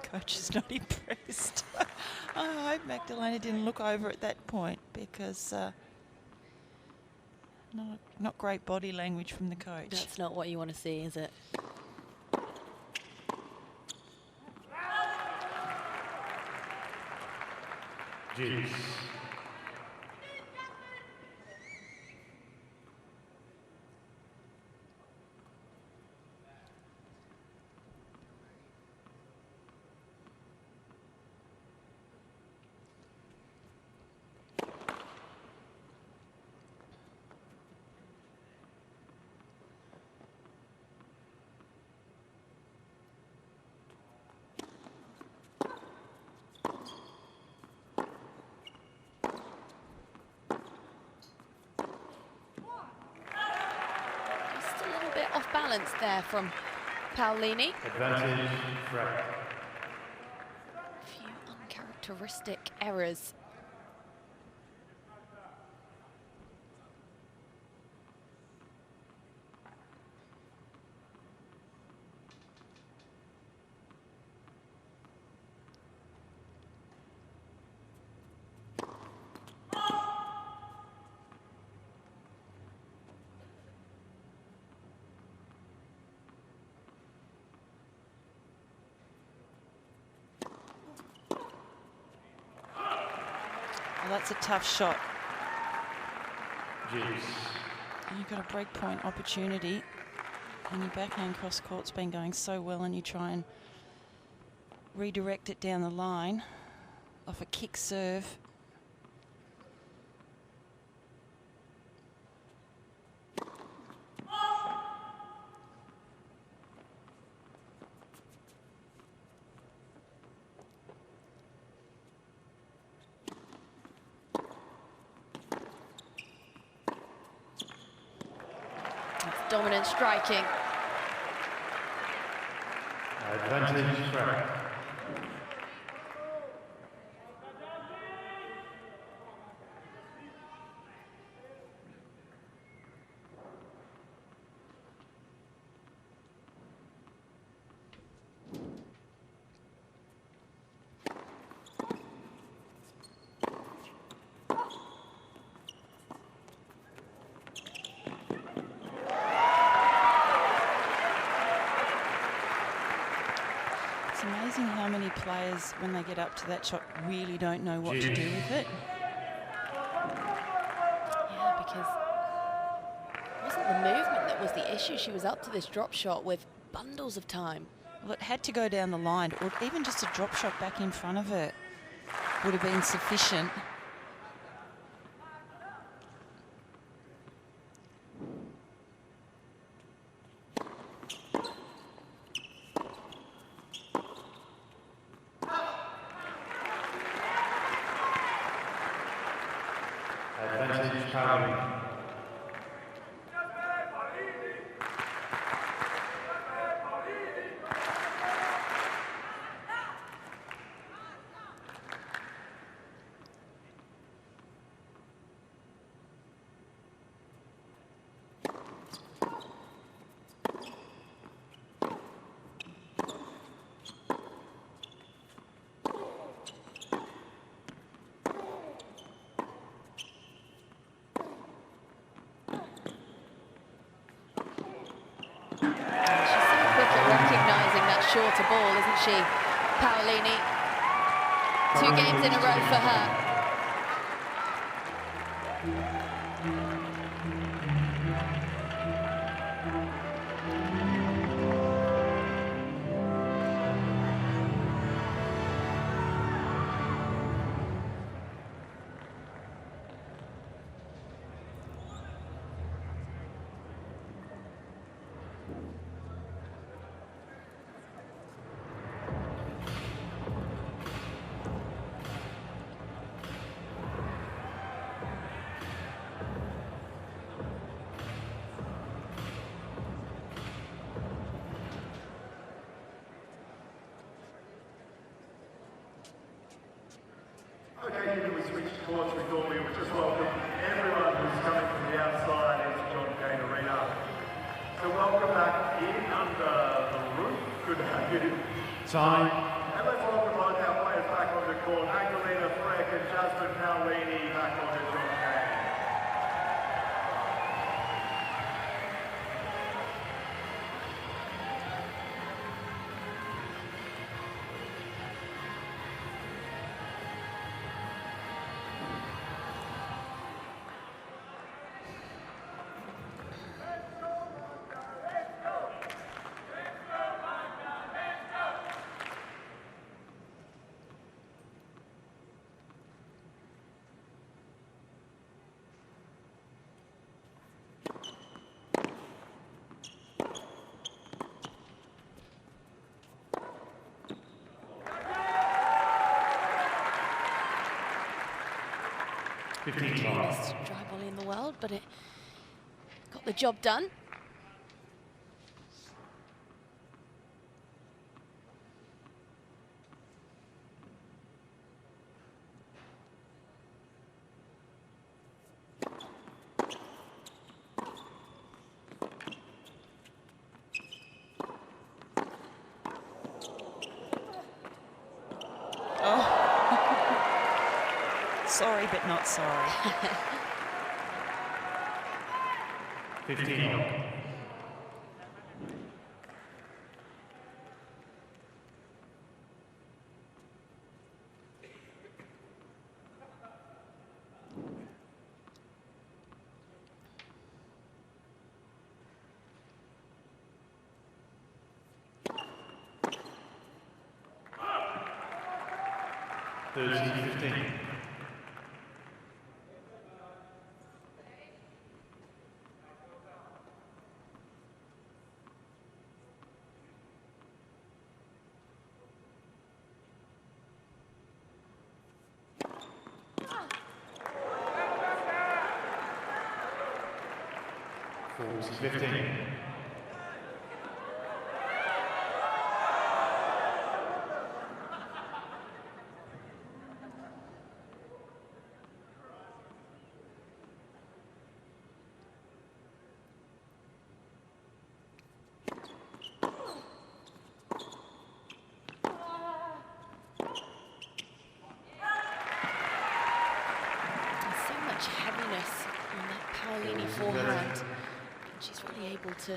Coach is not impressed. I hope Magdalena didn't look over at that point because not great body language from the coach. That's not what you want to see, is it? Juice. Off balance there from Paolini. Advantage, Frech. A few uncharacteristic errors. Well, that's a tough shot. Juice. And you've got a break point opportunity, and your backhand cross court's been going so well, and you try and redirect it down the line off a kick serve. Dominant striking. Advantage, Frech. It's amazing how many players, when they get up to that shot, really don't know what to do with it. Yeah, because it wasn't the movement that was the issue. She was up to this drop shot with bundles of time. Well, it had to go down the line, or even just a drop shot back in front of her would have been sufficient. Advantage, Paolini. Shorter ball, isn't she, Paolini? 2 games in a row for her. Okay, given we switched courts, we thought we would just welcome everyone who's coming from the outside into Cain Arena. So welcome back in under the roof. Good to have you. Time. And let's welcome both our players back on the court. Magdalena Frech and Jasmine Paolini back on the court. Best dry volley in the world, but it got the job done. Sorry, but not sorry. 15 all. $13-15. Falls 15. So much heaviness on that Paolini forehand. She's really able to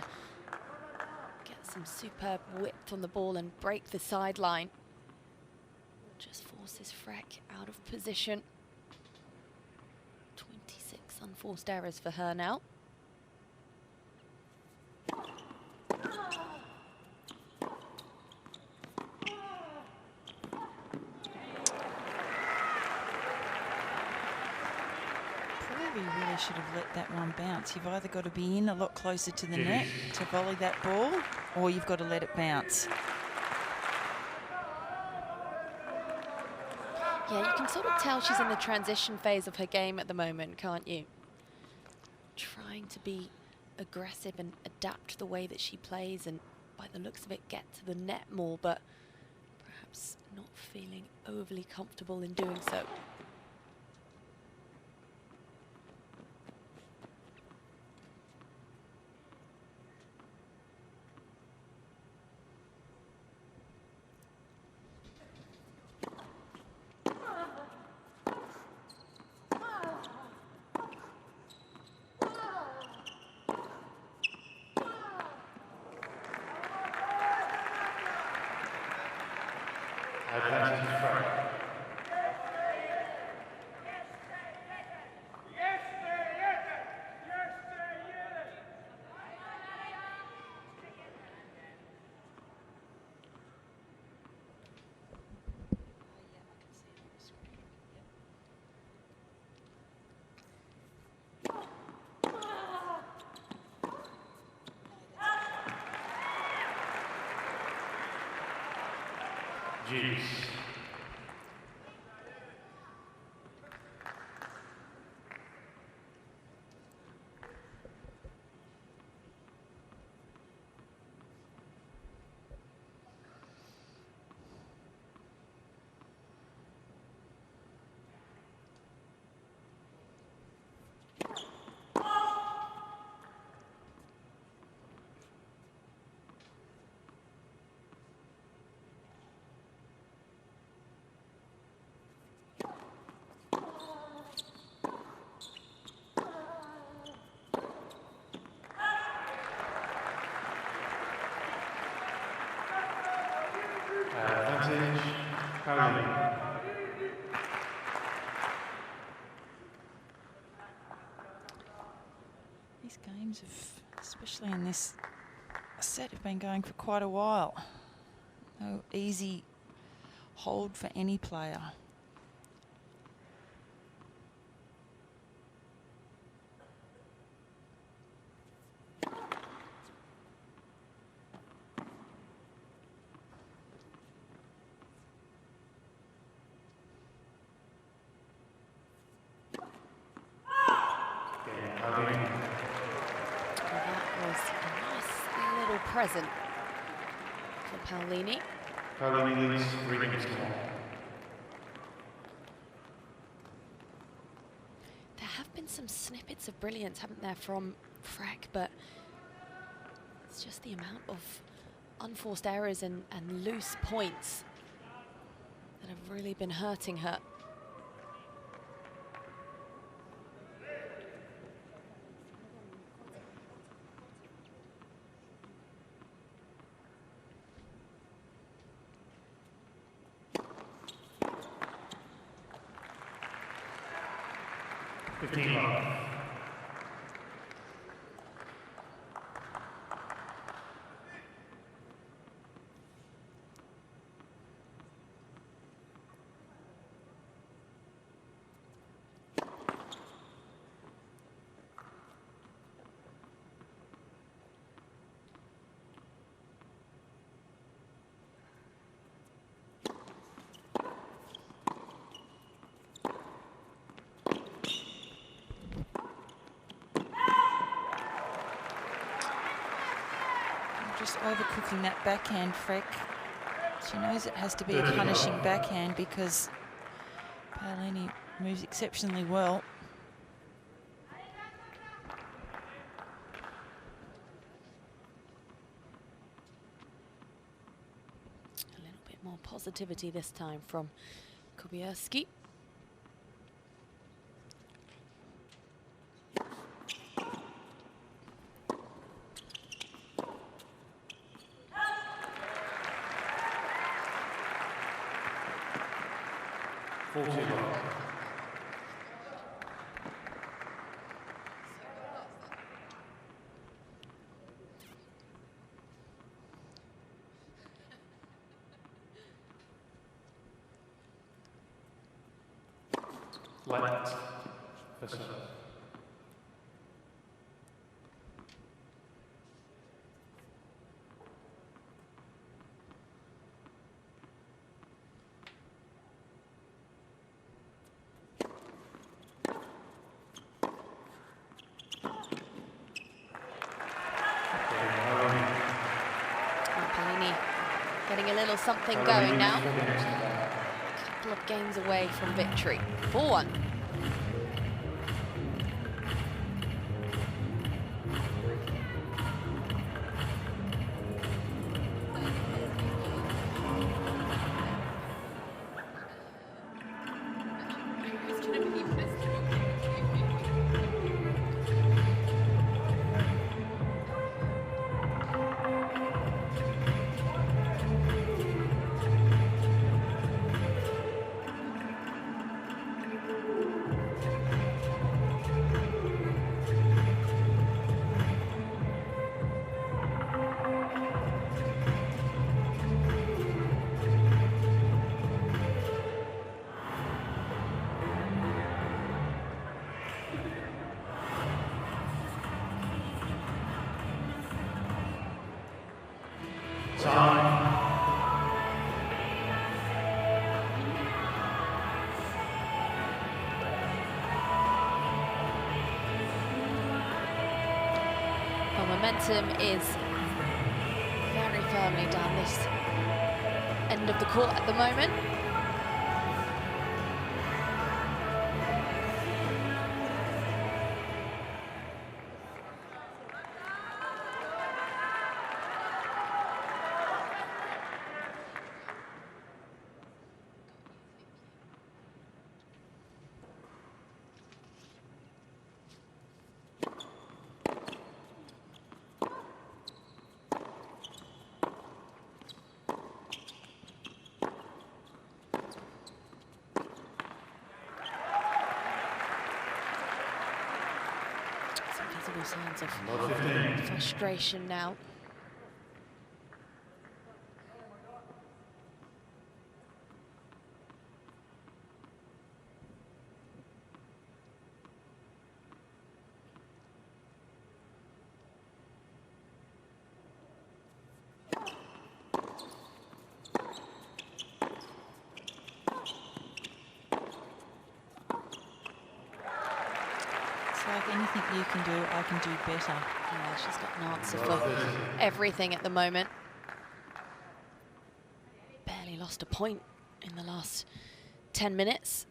get some superb width on the ball and break the sideline. Just forces Frech out of position. 26 unforced errors for her now. Really should have let that one bounce. You've either got to be in a lot closer to the net to volley that ball, or you've got to let it bounce. Yeah, you can sort of tell she's in the transition phase of her game at the moment, can't you? Trying to be aggressive and adapt the way that she plays and, by the looks of it, get to the net more, but perhaps not feeling overly comfortable in doing so. Advantage Frech. Juice. Games, especially in this set, have been going for quite a while. No easy hold for any player. Present for Paolini. Paolini leads 3 games to 1. There have been some snippets of brilliance, haven't there, from Frech, but it's just the amount of unforced errors and loose points that have really been hurting her. Just overcooking that backhand, Frech. She knows it has to be a punishing backhand because Paolini moves exceptionally well. A little bit more positivity this time from Kubierski. Left for serve. Paolini getting a little something going now. A couple of games away from victory. 4-1. Momentum is very firmly down this end of the court at the moment. No signs of Love 15. frustration now. Like anything you can do, I can do better. Yeah, she's got an answer for everything at the moment. Barely lost a point in the last 10 minutes.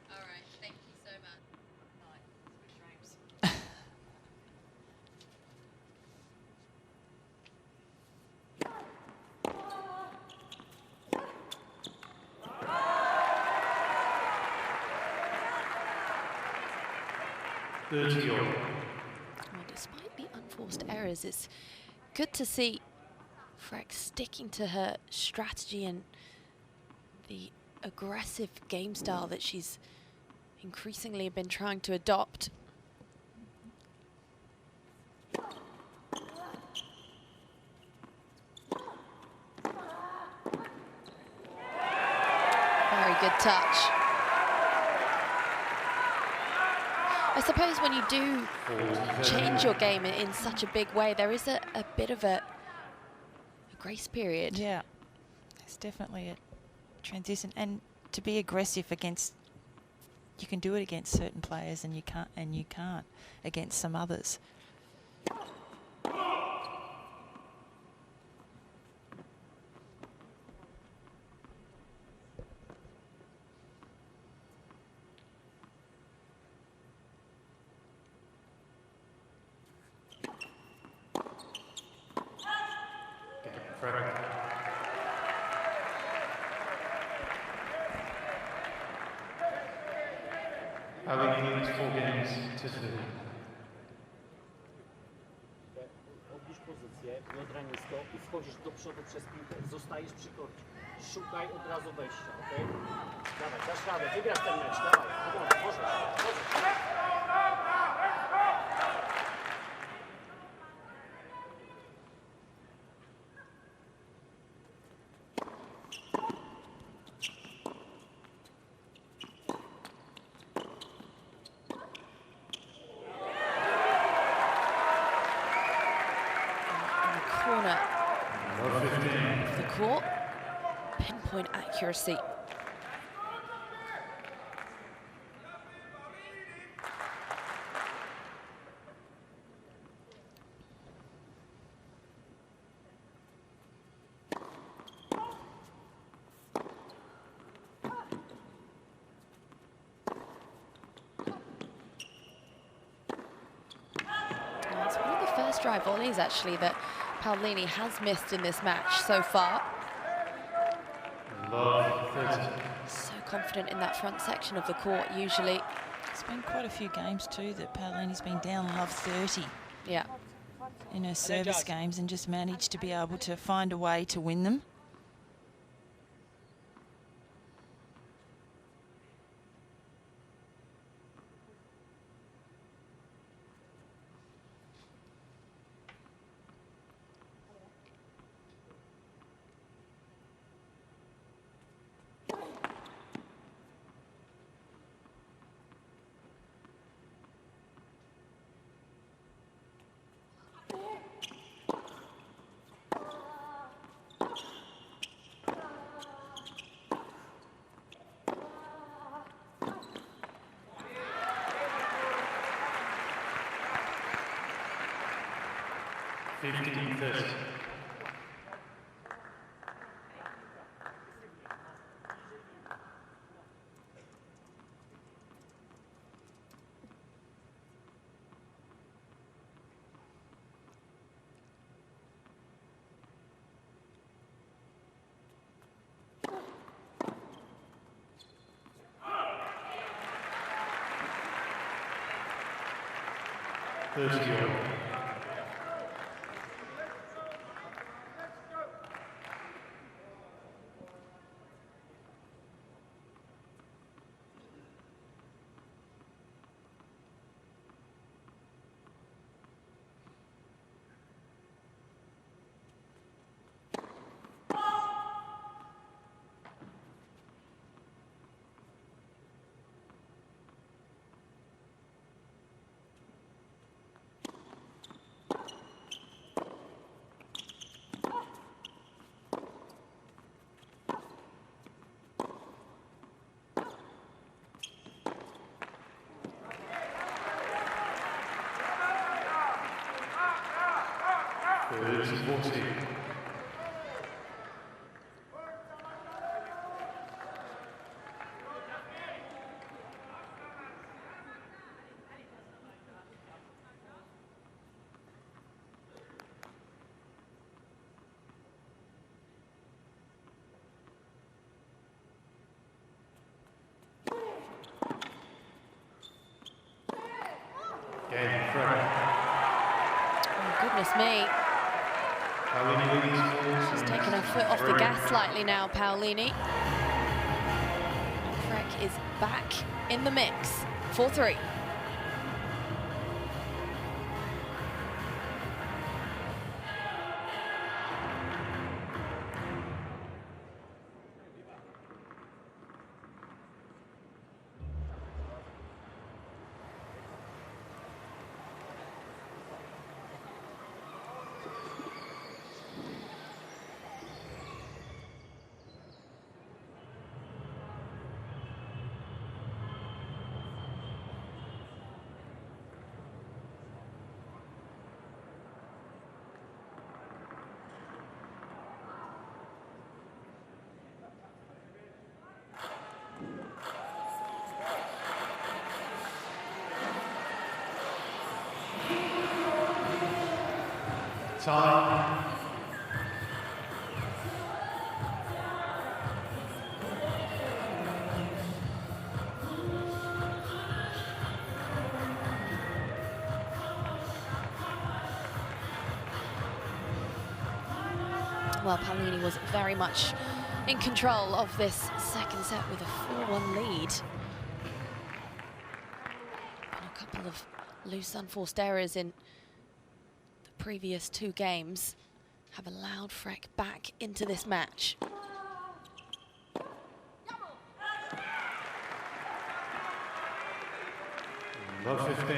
All right, thank you so much. Well, despite the unforced errors, it's good to see Frech sticking to her strategy and the aggressive game style that she's increasingly been trying to adopt. Very good touch. I suppose when you do change your game in such a big way, there is a bit of a grace period. Yeah, it's definitely a transition. And to be aggressive against, you can do it against certain players, and you can't against some others. Paolini needs 4 games to do. Odbierz pozycję, nieodranie stop i wchodzisz do przodu przez piłkę. Zostajesz przy korcie. Szukaj od razu wejścia, ok? Dawaj, dasz radę, wygrasz ten mecz, dawaj. Możesz. Pinpoint accuracy. It's one of the first dry volleys actually that Paolini has missed in this match so far. So confident in that front section of the court usually. It's been quite a few games too that Paolini's been down love 30 in her service games and just managed to be able to find a way to win them. 15-30. Magdalena Frech. Oh, goodness me. She's taken her foot off the gas slightly now, Paolini. Frech is back in the mix. 4-3. Time. Well, Paolini was very much in control of this second set with a 4-1 lead. And a couple of loose unforced errors in the previous two games have allowed Frech back into this match. Love 15.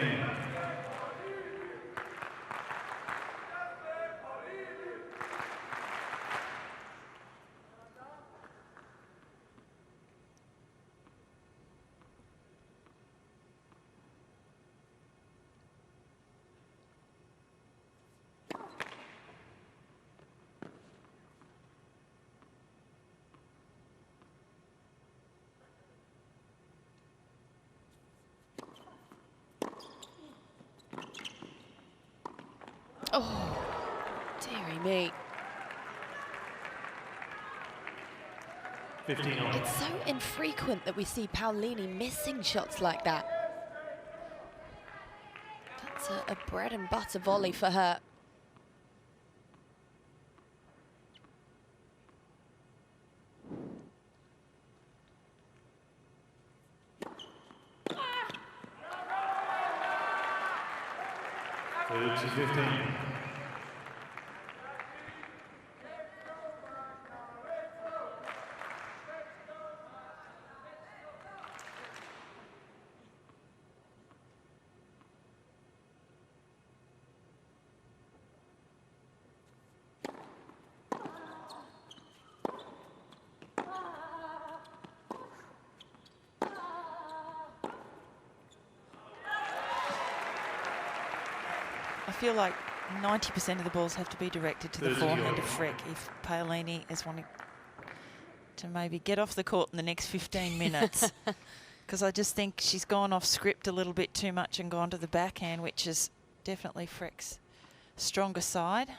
Oh, dearie me. 15 on. It's so infrequent that we see Paolini missing shots like that. That's a bread and butter volley for her. To 15. I feel like 90% of the balls have to be directed to the forehand of Frech if Paolini is wanting to maybe get off the court in the next 15 minutes. Because I just think she's gone off script a little bit too much and gone to the backhand, which is definitely Frech's stronger side.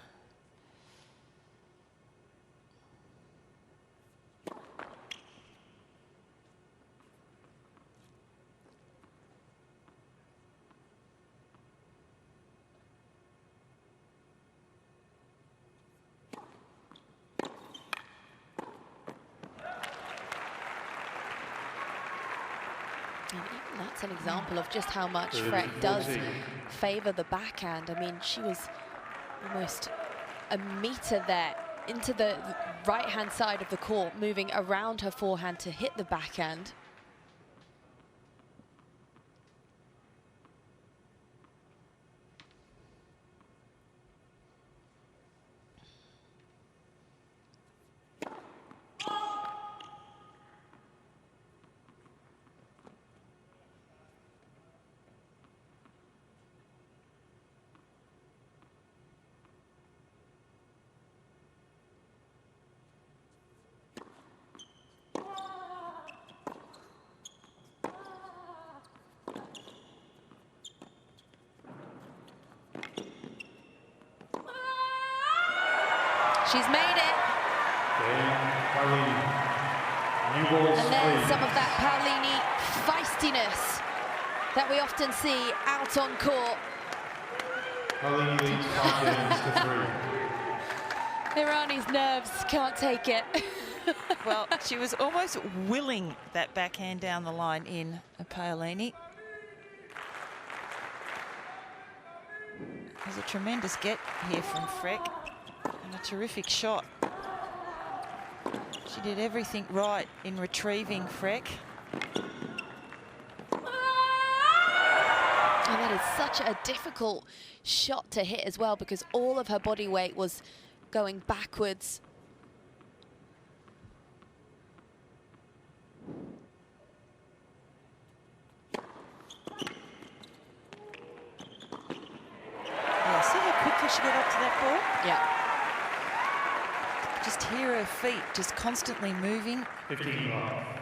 That's an example of just how much Frech does favour the backhand. I mean, she was almost a metre there into the right-hand side of the court, moving around her forehand to hit the backhand. She's made it. And there's some of that Paolini feistiness that we often see out on court. Paolini leads 5 games to 3. Irani's nerves can't take it. Well, she was almost willing that backhand down the line in Paolini. There's a tremendous get here from Frech. And a terrific shot. She did everything right in retrieving Frech. And that is such a difficult shot to hit as well, because all of her body weight was going backwards. Yeah, see how quickly she got up to that ball? Yeah. Just hear her feet just constantly moving. 15-5.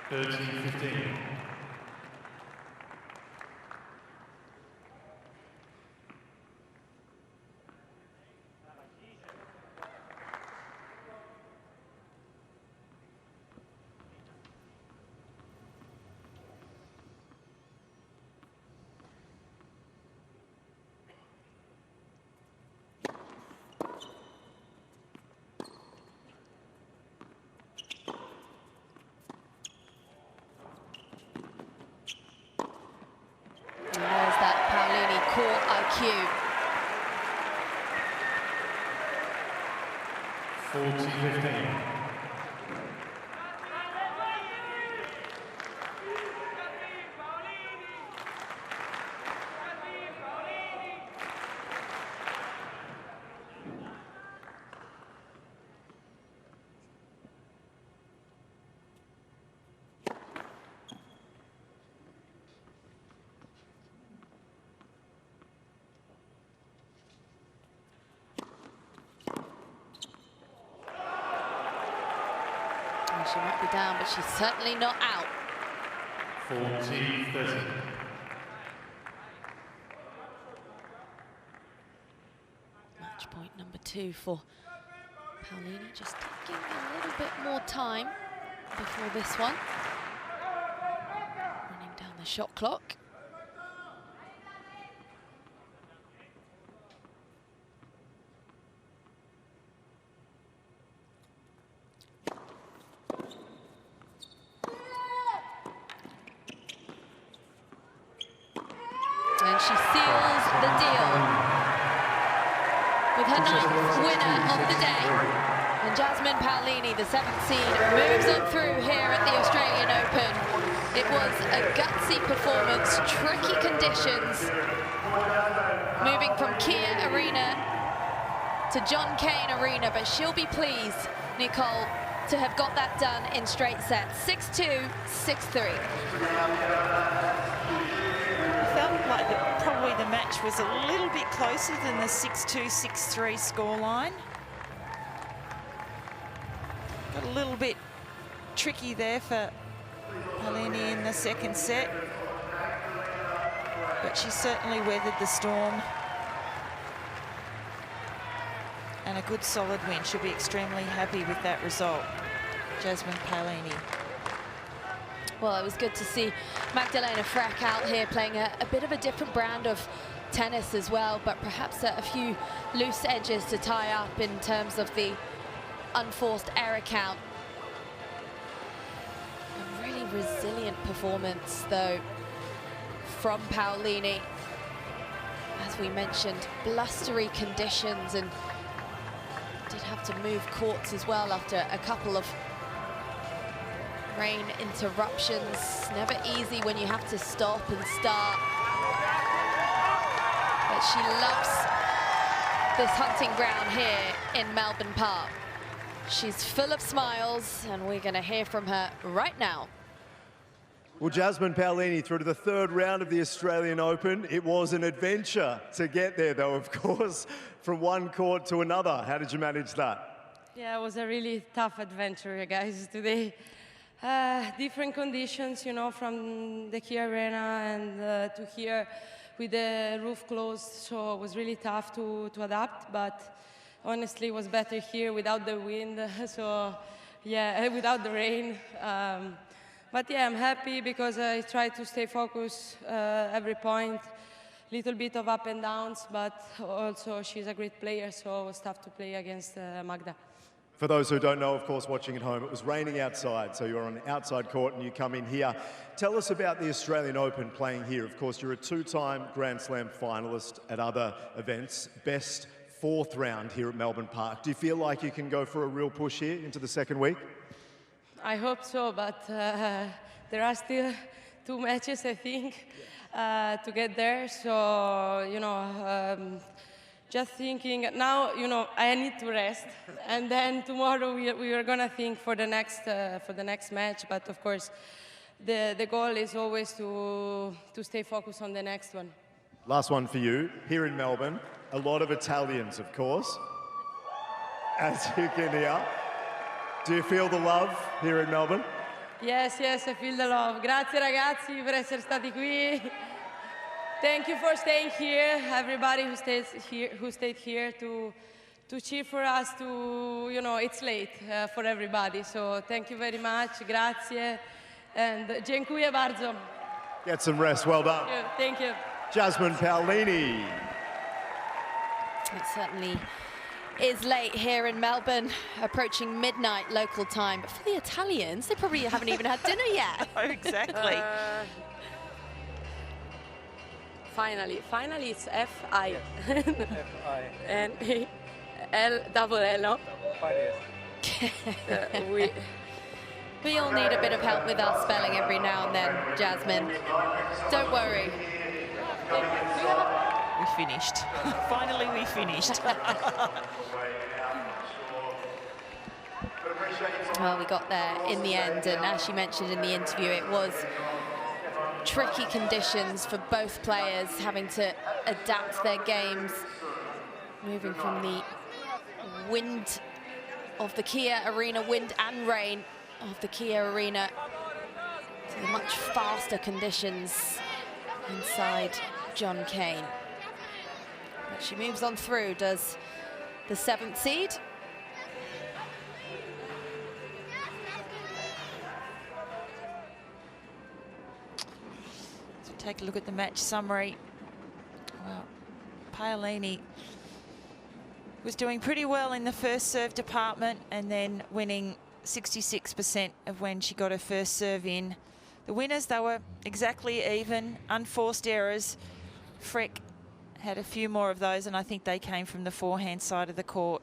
(13-15). IQ. 40-15. She might be down, but she's certainly not out. 40-30. Match point number 2 for Paolini, just taking a little bit more time before this one. Running down the shot clock. And she seals the deal with her 9th winner of the day. And Jasmine Paolini, the 7th seed, moves on through here at the Australian Open. It was a gutsy performance, tricky conditions. Moving from Kia Arena to John Cain Arena, but she'll be pleased, Nicole, to have got that done in straight sets. 6-2, 6-3. Felt like probably the match was a little bit closer than the 6-2, 6-3 scoreline. Got a little bit tricky there for Paolini in the second set, but she certainly weathered the storm. And a good solid win. She'll be extremely happy with that result, Jasmine Paolini. Well, it was good to see Magdalena Frech out here playing a bit of a different brand of tennis as well, but perhaps a few loose edges to tie up in terms of the unforced error count. A really resilient performance, though, from Paolini. As we mentioned, blustery conditions, and did have to move courts as well after a couple of rain interruptions. Never easy when you have to stop and start. But she loves this hunting ground here in Melbourne Park. She's full of smiles, and we're going to hear from her right now. Well, Jasmine Paolini through to the 3rd round of the Australian Open. It was an adventure to get there, though, of course, from one court to another. How did you manage that? Yeah, it was a really tough adventure, guys, today. Different conditions, you know, from the Kia Arena and to here with the roof closed, so it was really tough to adapt, but honestly it was better here without the wind, so yeah, without the rain. But yeah, I'm happy because I try to stay focused every point. Little bit of up and downs, but also she's a great player, so it was tough to play against Magda. For those who don't know, of course, watching at home, it was raining outside, so you're on an outside court and you come in here. Tell us about the Australian Open playing here. Of course, you're a 2-time Grand Slam finalist at other events, best 4th round here at Melbourne Park. Do you feel like you can go for a real push here into the 2nd week? I hope so, but there are still 2 matches, I think, to get there. So, you know, just thinking now, you know, I need to rest, and then tomorrow we are gonna think for the next match. But of course, the goal is always to stay focused on the next one. Last one for you. Here in Melbourne, a lot of Italians, of course, as you can hear. Do you feel the love here in Melbourne? Yes, yes, I feel the love. Grazie ragazzi per essere stati qui. Thank you for staying here, everybody who stayed here to cheer for us. You know, it's late for everybody, so thank you very much. Grazie, and dziękuję bardzo. Get some rest. Well done. Thank you. Jasmine Paolini. It certainly is late here in Melbourne, approaching midnight local time. But for the Italians, they probably haven't even had dinner yet. Oh, exactly. Finally, it's F-I. And L-double-L, no? We all need a bit of help with our spelling every now and then, Jasmine. Don't worry. We finished. Finally, we finished. Well, we got there in the end, and as she mentioned in the interview, it was tricky conditions for both players, having to adapt their games, moving from the wind of the Kia Arena, wind and rain, of the Kia Arena to the much faster conditions inside John Cain. But she moves on through, does the 7th seed. So take a look at the match summary. Well, Paolini was doing pretty well in the first serve department and then winning 66% of when she got her first serve in. The winners, they were exactly even, unforced errors. Frech had a few more of those, and I think they came from the forehand side of the court.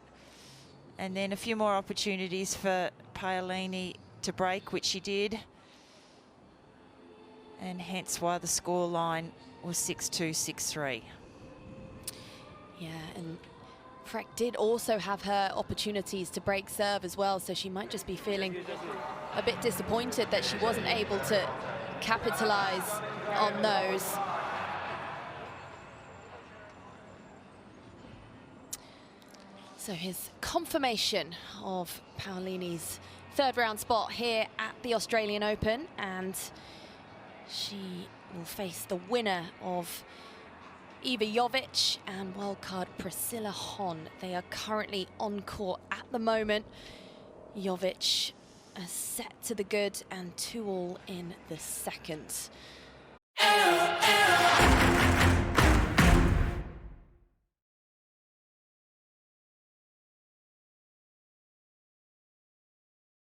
And then a few more opportunities for Paolini to break, which she did. And hence why the score line was 6-2, 6-3. Yeah, and Frech did also have her opportunities to break serve as well, so she might just be feeling a bit disappointed that she wasn't able to capitalize on those. So his confirmation of Paolini's 3rd round spot here at the Australian Open, and she will face the winner of Iva Jovic and wildcard Priscilla Hon. They are currently on court at the moment. Jovic set to the good and 2-all in the 2nd.